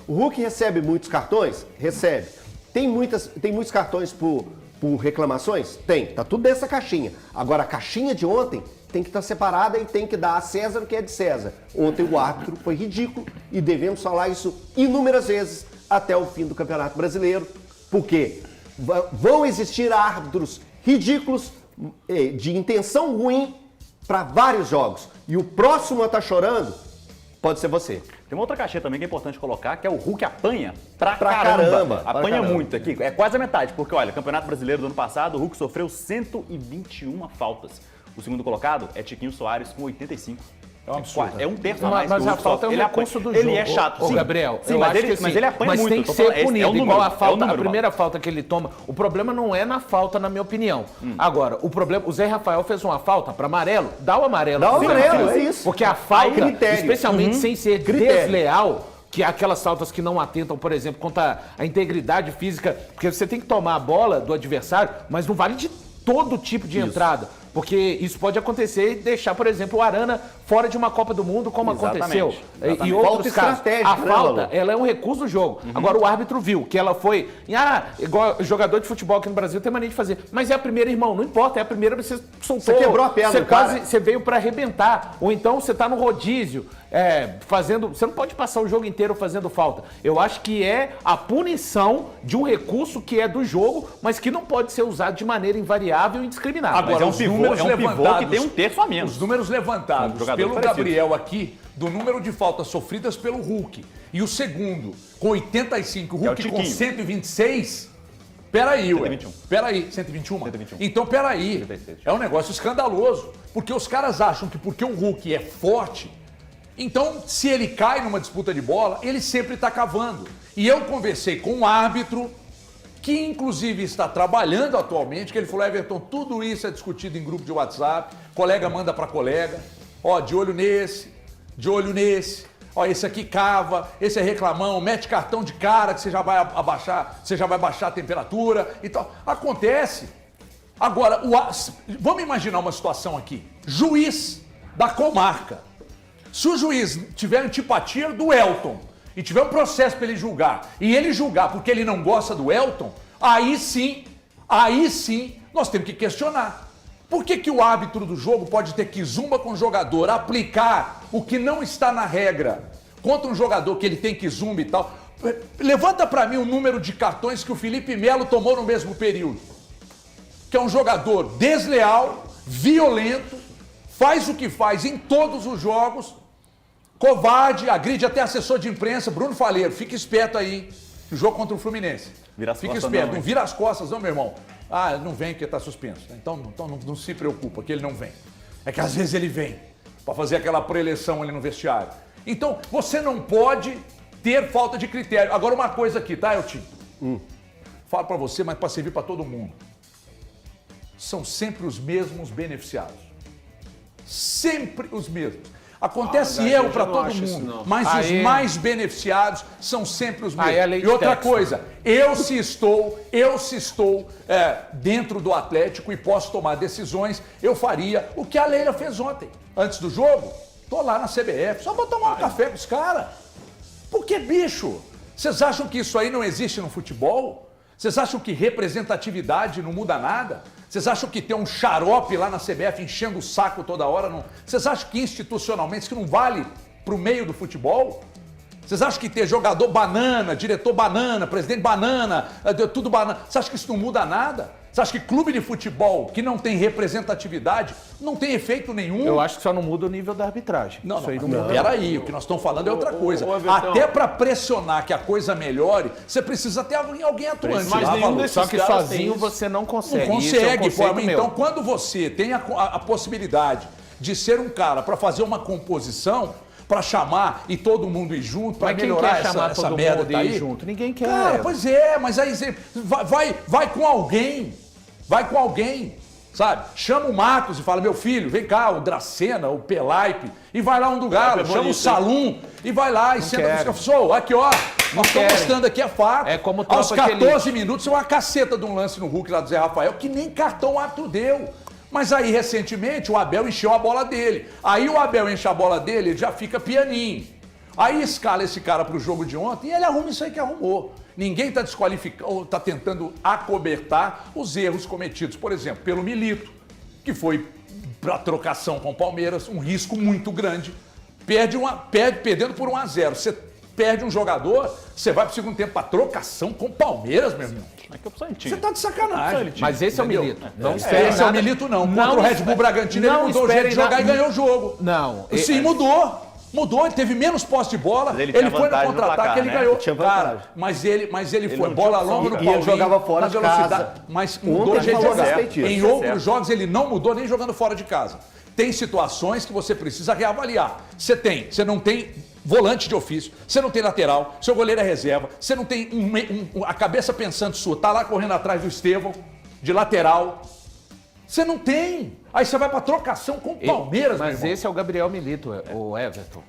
O Hulk recebe muitos cartões? Recebe. Tem muitos cartões por reclamações? Tem. Tá tudo nessa caixinha. Agora, a caixinha de ontem tem que estar separada e tem que dar a César o que é de César. Ontem o árbitro foi ridículo e devemos falar isso inúmeras vezes até o fim do Campeonato Brasileiro, porque vão existir árbitros ridículos, de intenção ruim, para vários jogos. E o próximo a estar chorando pode ser você. Tem uma outra caixinha também que é importante colocar, que é o Hulk apanha pra caramba. Apanha muito aqui, é quase a metade, porque olha, Campeonato Brasileiro do ano passado, o Hulk sofreu 121 faltas. O segundo colocado é Tiquinho Soares com 85. É um absurdo. É um terço a mais. Mas a falta é um recurso do jogo. Ele é chato, sim. Gabriel, sim, mas ele apanha muito. Mas tem que ser punido, número, igual a falta, a primeira falta que ele toma. O problema não é na falta, na minha opinião. Agora, o problema, o Zé Rafael fez uma falta para amarelo, dá o amarelo. Dá o amarelo, é isso. Porque a falta, especialmente sem ser desleal, que é aquelas faltas que não atentam, por exemplo, contra a integridade física, porque você tem que tomar a bola do adversário, mas não vale de todo tipo de entrada. Porque isso pode acontecer e deixar, por exemplo, o Arana fora de uma Copa do Mundo, como aconteceu. E outros casos. A falta, ela é um recurso do jogo. Agora, o árbitro viu que ela foi... igual jogador de futebol aqui no Brasil tem mania de fazer. Mas é a primeira, irmão, não importa. É a primeira, você soltou. Você quebrou a perna do cara. Você veio pra arrebentar. Ou então você tá no rodízio, fazendo... Você não pode passar o jogo inteiro fazendo falta. Eu acho que é a punição de um recurso que é do jogo, mas que não pode ser usado de maneira invariável e indiscriminada. Agora, mas é um pivô que tem um terço a menos. Os números levantados pelo Gabriel aqui, do número de faltas sofridas pelo Hulk, e o segundo com 85, o Hulk com 126... Peraí, 121. Peraí, 121? 121. Então, peraí. 136. É um negócio escandaloso, porque os caras acham que porque o Hulk é forte, então, se ele cai numa disputa de bola, ele sempre está cavando. E eu conversei com um árbitro que inclusive está trabalhando atualmente, que ele falou, Everton, tudo isso é discutido em grupo de WhatsApp, colega manda para colega, ó, de olho nesse, ó, esse aqui cava, esse é reclamão, mete cartão de cara que você já vai baixar a temperatura e tal. Acontece. Agora, vamos imaginar uma situação aqui, juiz da comarca. Se o juiz tiver antipatia do Elton, e tiver um processo para ele julgar, e ele julgar porque ele não gosta do Elton, aí sim, nós temos que questionar. Por que o árbitro do jogo pode ter que zumba com o jogador, aplicar o que não está na regra contra um jogador que ele tem que zumba e tal? Levanta para mim o número de cartões que o Felipe Melo tomou no mesmo período. Que é um jogador desleal, violento, faz o que faz em todos os jogos, covarde, agride até assessor de imprensa. Bruno Faleiro, fica esperto aí. O jogo contra o Fluminense. Fica esperto, não vira as costas, não, meu irmão. Ah, não vem porque tá suspenso. Então não se preocupa que ele não vem. É que às vezes ele vem para fazer aquela pré-eleição ali no vestiário. Então, você não pode ter falta de critério. Agora, uma coisa aqui, tá, Eltinho? Falo para você, mas para servir para todo mundo. São sempre os mesmos beneficiados. Sempre os mesmos. Acontece erro para todo mundo, mas os mais beneficiados são sempre os mesmos. E outra coisa, eu se estou dentro do Atlético e posso tomar decisões, eu faria o que a Leila fez ontem. Antes do jogo, tô lá na CBF, só para tomar um café com os caras. Por que, bicho? Vocês acham que isso aí não existe no futebol? Vocês acham que representatividade não muda nada? Vocês acham que tem um xarope lá na CBF enchendo o saco toda hora? Não? Vocês acham que institucionalmente isso não vale pro meio do futebol? Vocês acham que ter jogador banana, diretor banana, presidente banana, tudo banana, você acha que isso não muda nada? Você acha que clube de futebol que não tem representatividade não tem efeito nenhum? Eu acho que só não muda o nível da arbitragem. Não, peraí, o que nós estamos falando é outra coisa. Até para pressionar que a coisa melhore, você precisa ter alguém atuante. Mas nenhum desses só que sozinho você não consegue. Não consegue, pô. Então, quando você tem a possibilidade de ser um cara para fazer uma composição, para chamar e todo mundo ir junto, para melhorar essa merda tá aí. Junto? Ninguém quer. Cara, pois é, mas aí você vai com alguém. Vai com alguém, sabe? Chama o Matos e fala, meu filho, vem cá, o Dracena, o Pelaipe, e vai lá um do Galo, chama o Salum e vai lá e senta com os professores. Aqui, ó, nós estamos mostrando aqui, é fato. É como aos 14 minutos, é uma caceta de um lance no Hulk lá do Zé Rafael, que nem cartão o árbitro deu. Mas aí, recentemente, o Abel encheu a bola dele. Aí o Abel enche a bola dele, ele já fica pianinho. Aí escala esse cara pro jogo de ontem e ele arruma isso aí que arrumou. Ninguém está desqualificando, está tentando acobertar os erros cometidos, por exemplo, pelo Milito, que foi para trocação com o Palmeiras, um risco muito grande, perdendo por 1-0. Você perde um jogador, você vai pro segundo tempo pra trocação com o Palmeiras, meu irmão. Mas que opção ele tinha? Você tá de sacanagem. Mas esse é o Milito. Não espere esse é o Milito, não. Contra o Red Bull Bragantino, ele mudou o jeito de jogar e ganhou o jogo. Não. Sim, mudou. Mudou, ele teve menos posse de bola, Mas ele ele tinha foi no vantagem no contra-ataque, placar, ele né? ganhou. Tinha Cara, vantagem. mas ele foi não bola tinha longa no opção, cara. Paulinho, E ele jogava fora na de velocidade. casa. Mas mudou o Ontem jeito de falou a jogar. respeito disso. Em outros jogos ele não mudou nem jogando fora de casa. Tem situações que você precisa reavaliar. Você não tem volante de ofício, você não tem lateral, seu goleiro é reserva, você não tem a cabeça pensante sua, tá lá correndo atrás do Estevão, de lateral. Você não tem. Aí você vai pra trocação com o Palmeiras, Mas meu irmão. esse é o Gabriel Milito, o Everton.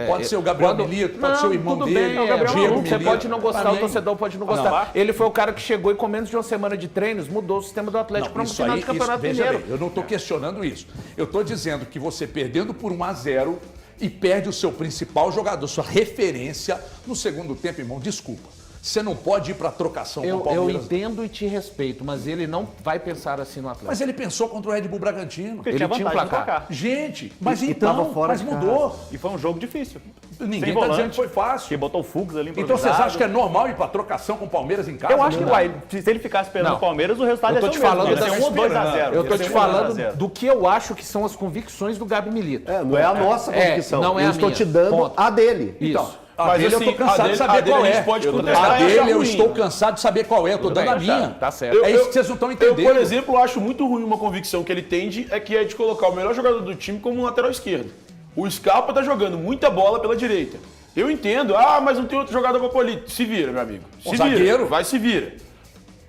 Pode ser o Gabriel Milito, pode ser o irmão tudo dele, bem, o Gabriel Diego Milito. Você Milito. pode não gostar, Também. o torcedor pode não gostar. Ele foi o cara que chegou e com menos de uma semana de treinos mudou o sistema do Atlético para um final de Campeonato veja Mineiro. bem, eu não estou questionando isso. Eu estou dizendo que você perdendo por 1-0 e perde o seu principal jogador, sua referência no segundo tempo, irmão, desculpa. Você não pode ir para trocação com o Eu Palmeiras. entendo e te respeito, mas ele não vai pensar assim no Atlético. Mas ele pensou contra o Red Bull Bragantino. Porque ele tinha um placar. Gente, mas E então, tava fora mas de mudou. E foi um jogo difícil. Ninguém Sem está volante, dizendo que foi fácil. Que botou o Fugos ali Então improvisado. vocês acham que é normal ir para trocação com o Palmeiras em casa? Eu acho que Não. vai. Se ele ficasse esperando o Palmeiras, o resultado Eu tô ia te ser o mesmo. falando Ia ser da 1 ou 2-0. Eu tô Ia te ser 1 falando 2-0. do que eu acho que são as convicções do Gabi Milito. Não é a nossa convicção. não é eu a estou minha. te dando Ponto. a dele. Isso. A Mas dele assim, eu tô cansado a dele- de saber a dele qual a é. gente pode A contestar e dele achar eu ruim. estou cansado de saber qual é. Eu tô dando a minha. Tá certo. É isso que vocês não estão entendendo. Eu, por exemplo, acho muito ruim uma convicção que ele tende, que é de colocar o melhor jogador do time como um lateral esquerdo. O Scarpa tá jogando muita bola pela direita. Eu entendo, mas não tem outro jogador pra pôr ali. Se vira, meu amigo. Se vira. Zagueiro. Vai, se vira.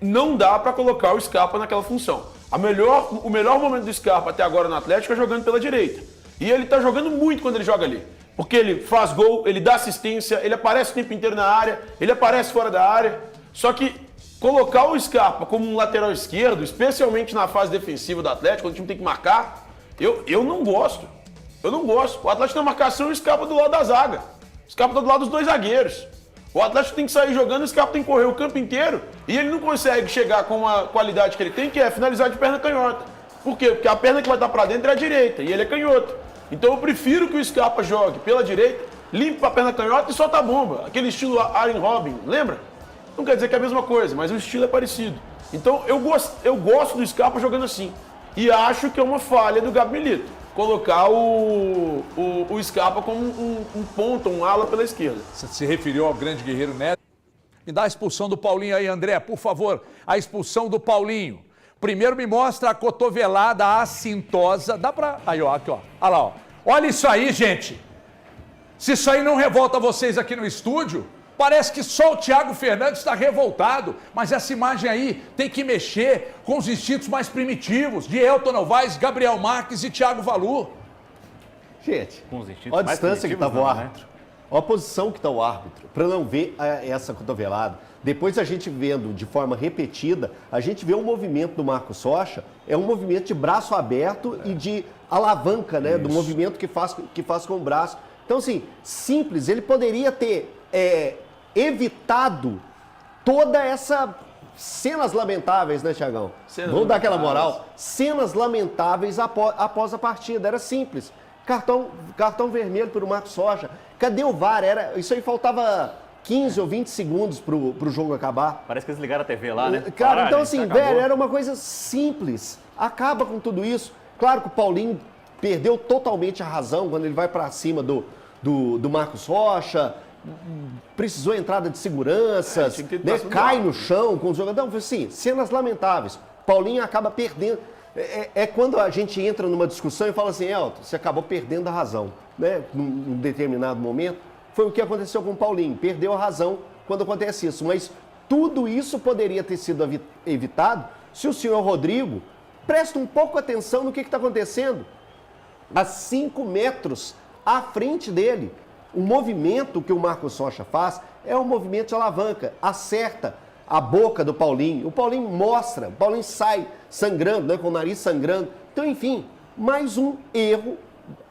Não dá pra colocar o Scarpa naquela função. O melhor momento do Scarpa até agora no Atlético é jogando pela direita. E ele tá jogando muito quando ele joga ali. Porque ele faz gol, ele dá assistência, ele aparece o tempo inteiro na área, ele aparece fora da área. Só que colocar o Scarpa como um lateral esquerdo, especialmente na fase defensiva do Atlético, quando o time tem que marcar, eu não gosto. Eu não gosto. O Atlético na marcação e o Scarpa do lado da zaga. O Scarpa tá do lado dos dois zagueiros. O Atlético tem que sair jogando, o Scarpa tem que correr o campo inteiro e ele não consegue chegar com a qualidade que ele tem, que é finalizar de perna canhota. Por quê? Porque a perna que vai estar pra dentro é a direita e ele é canhoto. Então eu prefiro que o Scarpa jogue pela direita, limpe pra perna canhota e solta a bomba. Aquele estilo Arjen Robben, lembra? Não quer dizer que é a mesma coisa, mas o estilo é parecido. Então eu gosto do Scarpa jogando assim. E acho que é uma falha do Gabi Milito colocar o Scarpa como um ponta, um ala pela esquerda. Você se referiu ao grande guerreiro Neto. Me dá a expulsão do Paulinho aí, André, por favor. A expulsão do Paulinho. Primeiro me mostra a cotovelada assintosa. Dá pra... Aí, ó, aqui, ó. Olha lá, ó. Olha isso aí, gente. Se isso aí não revolta vocês aqui no estúdio, parece que só o Thiago Fernandes está revoltado. Mas essa imagem aí tem que mexer com os instintos mais primitivos de Elton Novaes, Gabriel Marques e Thiago Valu. Gente, Com os instintos olha a mais distância que primitivos, estava o não, né? árbitro. Olha a posição que está o árbitro, para não ver essa cotovelada. Depois a gente vendo de forma repetida, a gente vê o movimento do Marcos Rocha, é um movimento de braço aberto e de alavanca, né? Do movimento que faz com o braço. Então, assim, simples, ele poderia ter evitado toda essa cenas lamentáveis, né, Thiagão? Vamos dar aquela moral? Cenas lamentáveis após a partida, era simples. Cartão vermelho para o Marcos Rocha. Cadê o VAR? Isso aí faltava 15 ou 20 segundos para o jogo acabar. Parece que eles ligaram a TV lá, né? Cara, então gente, assim, acabou. velho, era uma coisa simples. Acaba com tudo isso. Claro que o Paulinho perdeu totalmente a razão quando ele vai para cima do Marcos Rocha, precisou entrada de seguranças, né, cai no chão com os jogadores. Então, assim, cenas lamentáveis. Paulinho acaba perdendo. É quando a gente entra numa discussão e fala assim, Elton, você acabou perdendo a razão, né? Num determinado momento. Foi o que aconteceu com o Paulinho, perdeu a razão quando acontece isso. Mas tudo isso poderia ter sido evitado se o senhor Rodrigo presta um pouco atenção no que está acontecendo. A 5 metros à frente dele. O movimento que o Marcos Rocha faz é um movimento de alavanca, acerta a boca do Paulinho. O Paulinho mostra, o Paulinho sai sangrando, né, com o nariz sangrando. Então, enfim, mais um erro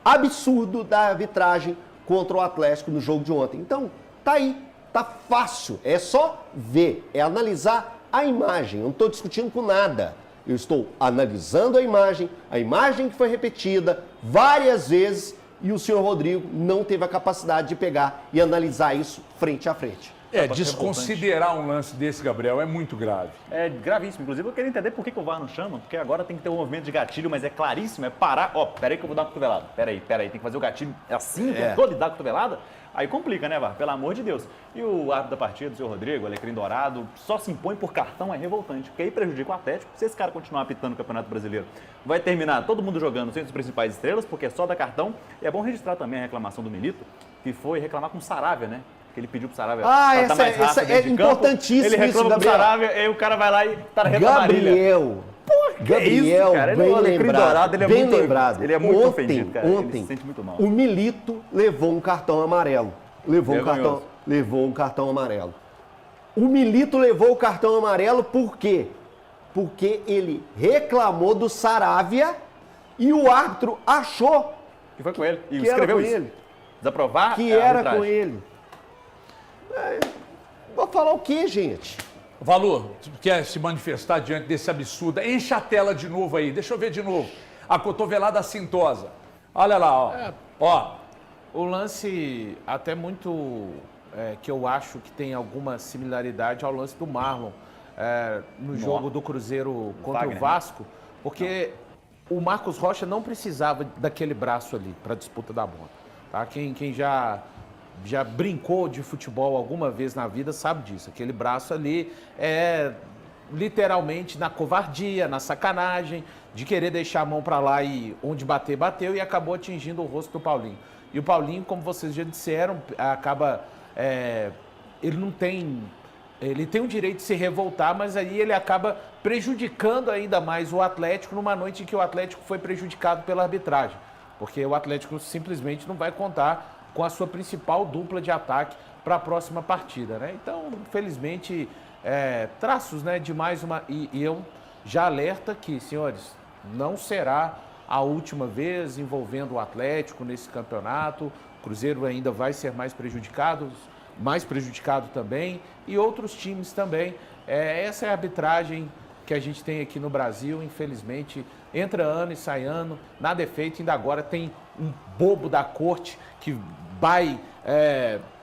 absurdo da arbitragem contra o Atlético no jogo de ontem. Então, tá aí, tá fácil. É só ver, é analisar a imagem. Eu não estou discutindo com nada. Eu estou analisando a imagem que foi repetida várias vezes e o senhor Rodrigo não teve a capacidade de pegar e analisar isso frente a frente. Desconsiderar um lance desse, Gabriel, é muito grave. É gravíssimo. Inclusive, eu queria entender por que o VAR não chama, porque agora tem que ter um movimento de gatilho, mas é claríssimo, é parar. Ó, peraí que eu vou dar uma cotovelada. Peraí, tem que fazer o gatilho assim, o tempo todo e dar a cotovelada? Aí complica, né, VAR? Pelo amor de Deus. E o árbitro da partida, o senhor Rodrigo, Alecrim Dourado, só se impõe por cartão, é revoltante, porque aí prejudica o Atlético. Se esse cara continuar apitando o Campeonato Brasileiro, vai terminar todo mundo jogando sem as principais estrelas, porque é só da cartão. E é bom registrar também a reclamação do Milito, que foi reclamar com o Saravia, né? Que ele pediu pro Saravia essa mais rápido é importantíssimo. Ele reclama pro Saravia, aí o cara vai lá e tá na reta amarela. Gabriel, cara? Bem lembrado, bem lembrado. Ele é muito ofendido, cara. Ontem, ele se sente muito mal. O Milito levou um cartão amarelo. Levou um cartão amarelo. O Milito levou o cartão amarelo por quê? Porque ele reclamou do Saravia e o árbitro achou que foi com ele. E que escreveu era com isso. Ele. Desaprovar que era com ele. Vou falar o quê, gente? Valor, tu quer se manifestar diante desse absurdo? Enche a tela de novo aí, deixa eu ver de novo. A cotovelada cintosa. Olha lá, ó. O lance até muito que eu acho que tem alguma similaridade ao lance do Marlon no jogo do Cruzeiro contra o Vasco, porque o Marcos Rocha não precisava daquele braço ali para a disputa da bola. Tá? Quem já brincou de futebol alguma vez na vida sabe disso. Aquele braço ali é literalmente na covardia, na sacanagem, de querer deixar a mão para lá e onde bater, bateu e acabou atingindo o rosto do Paulinho. E o Paulinho, como vocês já disseram, acaba... ele tem o direito de se revoltar, mas aí ele acaba prejudicando ainda mais o Atlético numa noite em que o Atlético foi prejudicado pela arbitragem. Porque o Atlético simplesmente não vai contar com a sua principal dupla de ataque para a próxima partida, né? Então, infelizmente, traços, né, de mais uma... E eu já alerto que, senhores, não será a última vez envolvendo o Atlético nesse campeonato. O Cruzeiro ainda vai ser mais prejudicado também, e outros times também. Essa é a arbitragem que a gente tem aqui no Brasil, infelizmente. Entra ano e sai ano, nada é feito. Ainda agora tem um bobo da corte que vai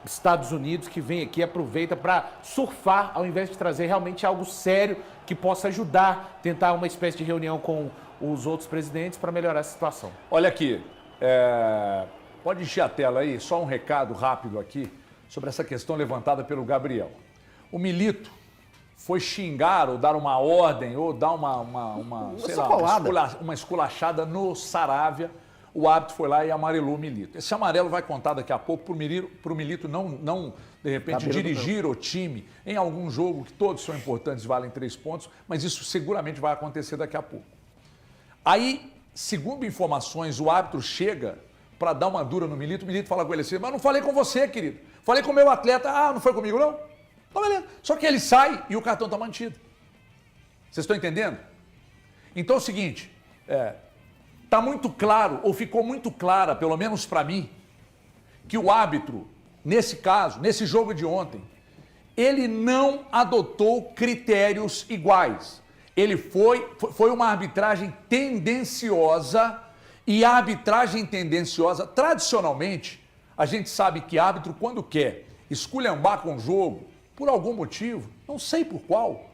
Estados Unidos, que vem aqui, aproveita para surfar, ao invés de trazer realmente algo sério que possa ajudar, tentar uma espécie de reunião com os outros presidentes para melhorar a situação. Olha aqui, pode encher a tela aí, só um recado rápido aqui sobre essa questão levantada pelo Gabriel. O Milito foi xingar ou dar uma ordem ou dar uma esculachada no Saravia. O árbitro foi lá e amarelou o Milito. Esse amarelo vai contar daqui a pouco para o Milito não de repente, dirigir o time em algum jogo, que todos são importantes e valem 3 pontos, mas isso seguramente vai acontecer daqui a pouco. Aí, segundo informações, o árbitro chega para dar uma dura no Milito, o Milito fala com ele assim, mas não falei com você, querido. Falei com o meu atleta. Ah, não foi comigo, não? Então, beleza. Só que ele sai e o cartão está mantido. Vocês estão entendendo? Então é o seguinte, está muito claro, ou ficou muito clara, pelo menos para mim, que o árbitro, nesse caso, nesse jogo de ontem, ele não adotou critérios iguais. Ele foi uma arbitragem tendenciosa, e a arbitragem tendenciosa, tradicionalmente, a gente sabe que árbitro, quando quer esculhambar com o jogo, por algum motivo, não sei por qual,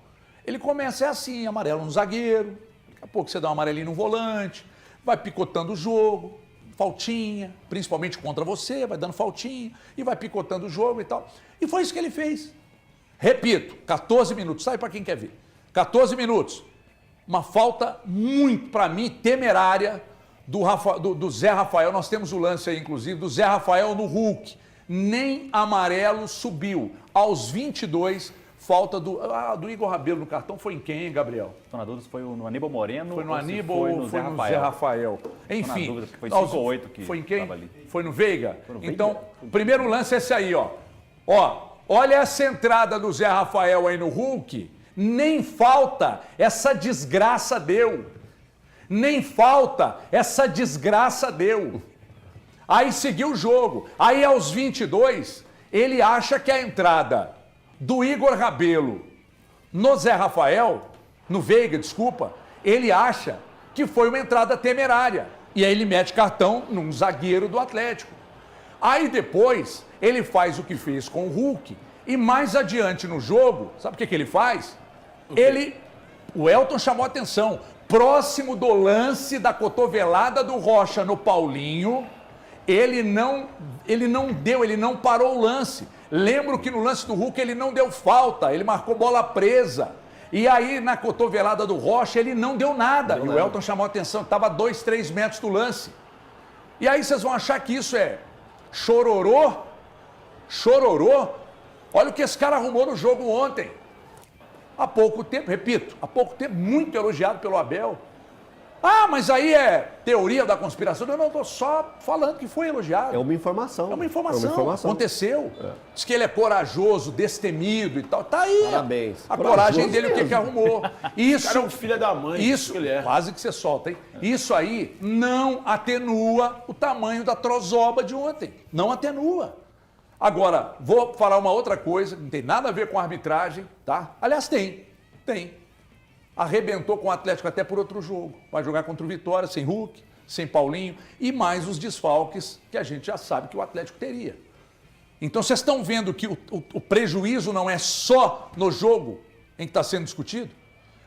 ele começa assim, amarelo no zagueiro, daqui a pouco você dá um amarelinho no volante, vai picotando o jogo, faltinha, principalmente contra você, vai dando faltinha, e vai picotando o jogo e tal. E foi isso que ele fez. Repito, 14 minutos, sai para quem quer ver. 14 minutos, uma falta muito, para mim, temerária do Zé Rafael. Nós temos o lance aí, inclusive, do Zé Rafael no Hulk. Nem amarelo subiu. Aos 22, falta do Igor Rabelo no cartão. Foi em quem, hein, Gabriel? Estou na dúvida se foi no Aníbal Moreno. Foi no Aníbal ou foi no Zé Rafael? Enfim. Dúvida, foi 5 ou 8 que foi em quem? Ali. Foi no Veiga? Foi no Veiga. Então, o primeiro lance é esse aí, ó. Olha essa entrada do Zé Rafael aí no Hulk. Nem falta, essa desgraça deu. Nem falta, essa desgraça deu. Aí seguiu o jogo. Aí aos 22, ele acha que a entrada do Igor Rabelo no Zé Rafael, no Veiga, desculpa, ele acha que foi uma entrada temerária. E aí ele mete cartão num zagueiro do Atlético. Aí depois ele faz o que fez com o Hulk. E mais adiante no jogo, sabe o que ele faz? O Elton chamou a atenção. Próximo do lance da cotovelada do Rocha no Paulinho, ele não parou o lance. Lembro que no lance do Hulk ele não deu falta, ele marcou bola presa. E aí na cotovelada do Rocha ele não deu nada. E o Elton chamou a atenção, estava a 2, 3 metros do lance. E aí vocês vão achar que isso é chororô? Chororô? Olha o que esse cara arrumou no jogo ontem. Há pouco tempo, repito, há pouco tempo, muito elogiado pelo Abel. Ah, mas aí é teoria da conspiração. Eu não estou só falando que foi elogiado. É uma informação. É uma informação. Aconteceu. Diz que ele é corajoso, destemido e tal. Tá aí. Parabéns. A coragem dele, o que arrumou. Isso, cara é um filho da mãe. Isso, que ele é. quase que você solta, hein? Isso aí não atenua o tamanho da trozoba de ontem. Não atenua. Agora, vou falar uma outra coisa, que não tem nada a ver com a arbitragem, tá? Aliás, tem. Arrebentou com o Atlético até por outro jogo. Vai jogar contra o Vitória, sem Hulk, sem Paulinho, e mais os desfalques que a gente já sabe que o Atlético teria. Então, vocês estão vendo que o prejuízo não é só no jogo em que está sendo discutido?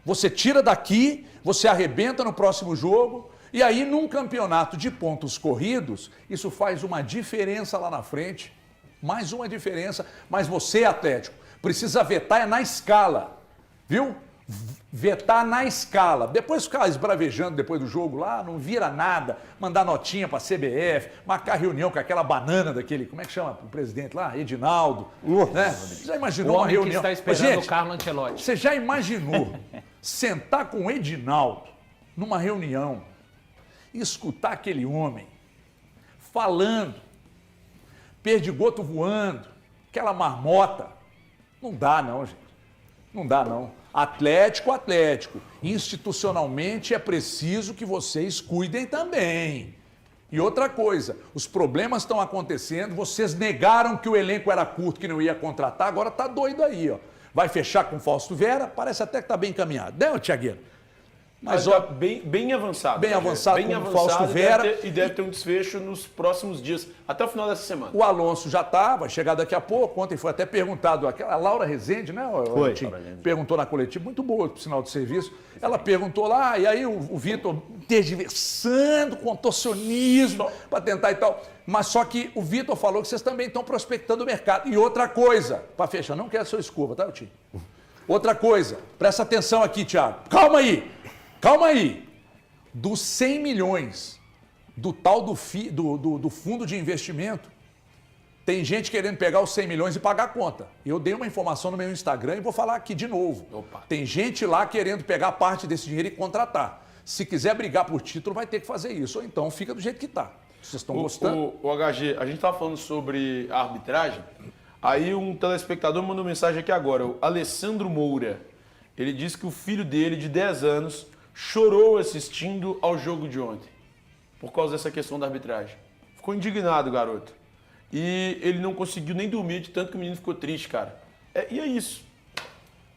Você tira daqui, você arrebenta no próximo jogo, e aí, num campeonato de pontos corridos, isso faz uma diferença lá na frente. Mais uma diferença, mas você, Atlético, precisa vetar na escala, viu? Vetar na escala. Depois ficar esbravejando depois do jogo lá, não vira nada, mandar notinha para a CBF, marcar reunião com aquela banana daquele, como é que chama o presidente lá? Edinaldo. Né? Já imaginou uma reunião? Que está esperando o Carlo Ancelotti. Você já imaginou sentar com o Edinaldo numa reunião e escutar aquele homem falando, perdigoto voando, aquela marmota? Não dá não, gente. Não dá não. Atlético. Institucionalmente é preciso que vocês cuidem também. E outra coisa, os problemas estão acontecendo, vocês negaram que o elenco era curto, que não ia contratar, agora tá doido aí, ó. Vai fechar com o Fausto Vera, parece até que tá bem encaminhado. Né, Thiagueiro? Mas ó, bem avançado. Bem avançado com o Fausto Vera. E deve ter um desfecho nos próximos dias, até o final dessa semana. O Alonso já tá, vai chegar daqui a pouco. Ontem foi até perguntado, a Laura Rezende, né? Perguntou na coletiva, muito boa, por sinal de serviço. Ela perguntou lá, e aí o Vitor tergiversando, contorcionismo, para tentar e tal. Mas só que o Vitor falou que vocês também estão prospectando o mercado. E outra coisa, para fechar, não quero a sua escova, tá, Tim? Outra coisa, presta atenção aqui, Thiago. Calma aí. Dos 100 milhões do tal do fundo de investimento, tem gente querendo pegar os 100 milhões e pagar a conta. Eu dei uma informação no meu Instagram e vou falar aqui de novo. Opa. Tem gente lá querendo pegar parte desse dinheiro e contratar. Se quiser brigar por título, vai ter que fazer isso. Ou então fica do jeito que está. Vocês estão gostando? O HG, a gente estava falando sobre a arbitragem. Aí um telespectador mandou mensagem aqui agora. O Alessandro Moura. Ele disse que o filho dele, de 10 anos... chorou assistindo ao jogo de ontem, por causa dessa questão da arbitragem. Ficou indignado, garoto. E ele não conseguiu nem dormir de tanto que o menino ficou triste, cara. E é isso.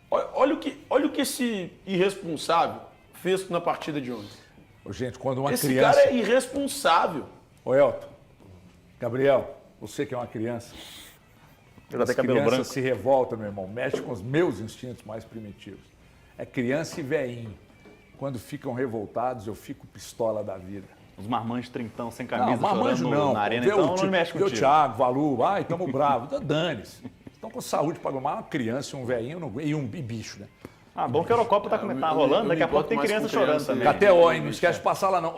Olha o que esse irresponsável fez na partida de ontem. Gente, quando uma esse criança... cara é irresponsável. Ô, Elton, Gabriel, você que é uma criança... As crianças se revoltam, meu irmão, mexe com os meus instintos mais primitivos. É criança e veinho. Quando ficam revoltados, eu fico pistola da vida. Os marmanjos trintão sem camisa, não, marmanjo chorando não. na arena, então não mexe contigo. O Thiago, Valu, ai, tamo bravo. Dane-se. Estão com saúde para uma criança, um velhinho e um bicho, né? Ah, bom que a Eurocopa tá rolando, daqui a pouco tem criança chorando também. KTO, hein? Não esquece de passar lá não.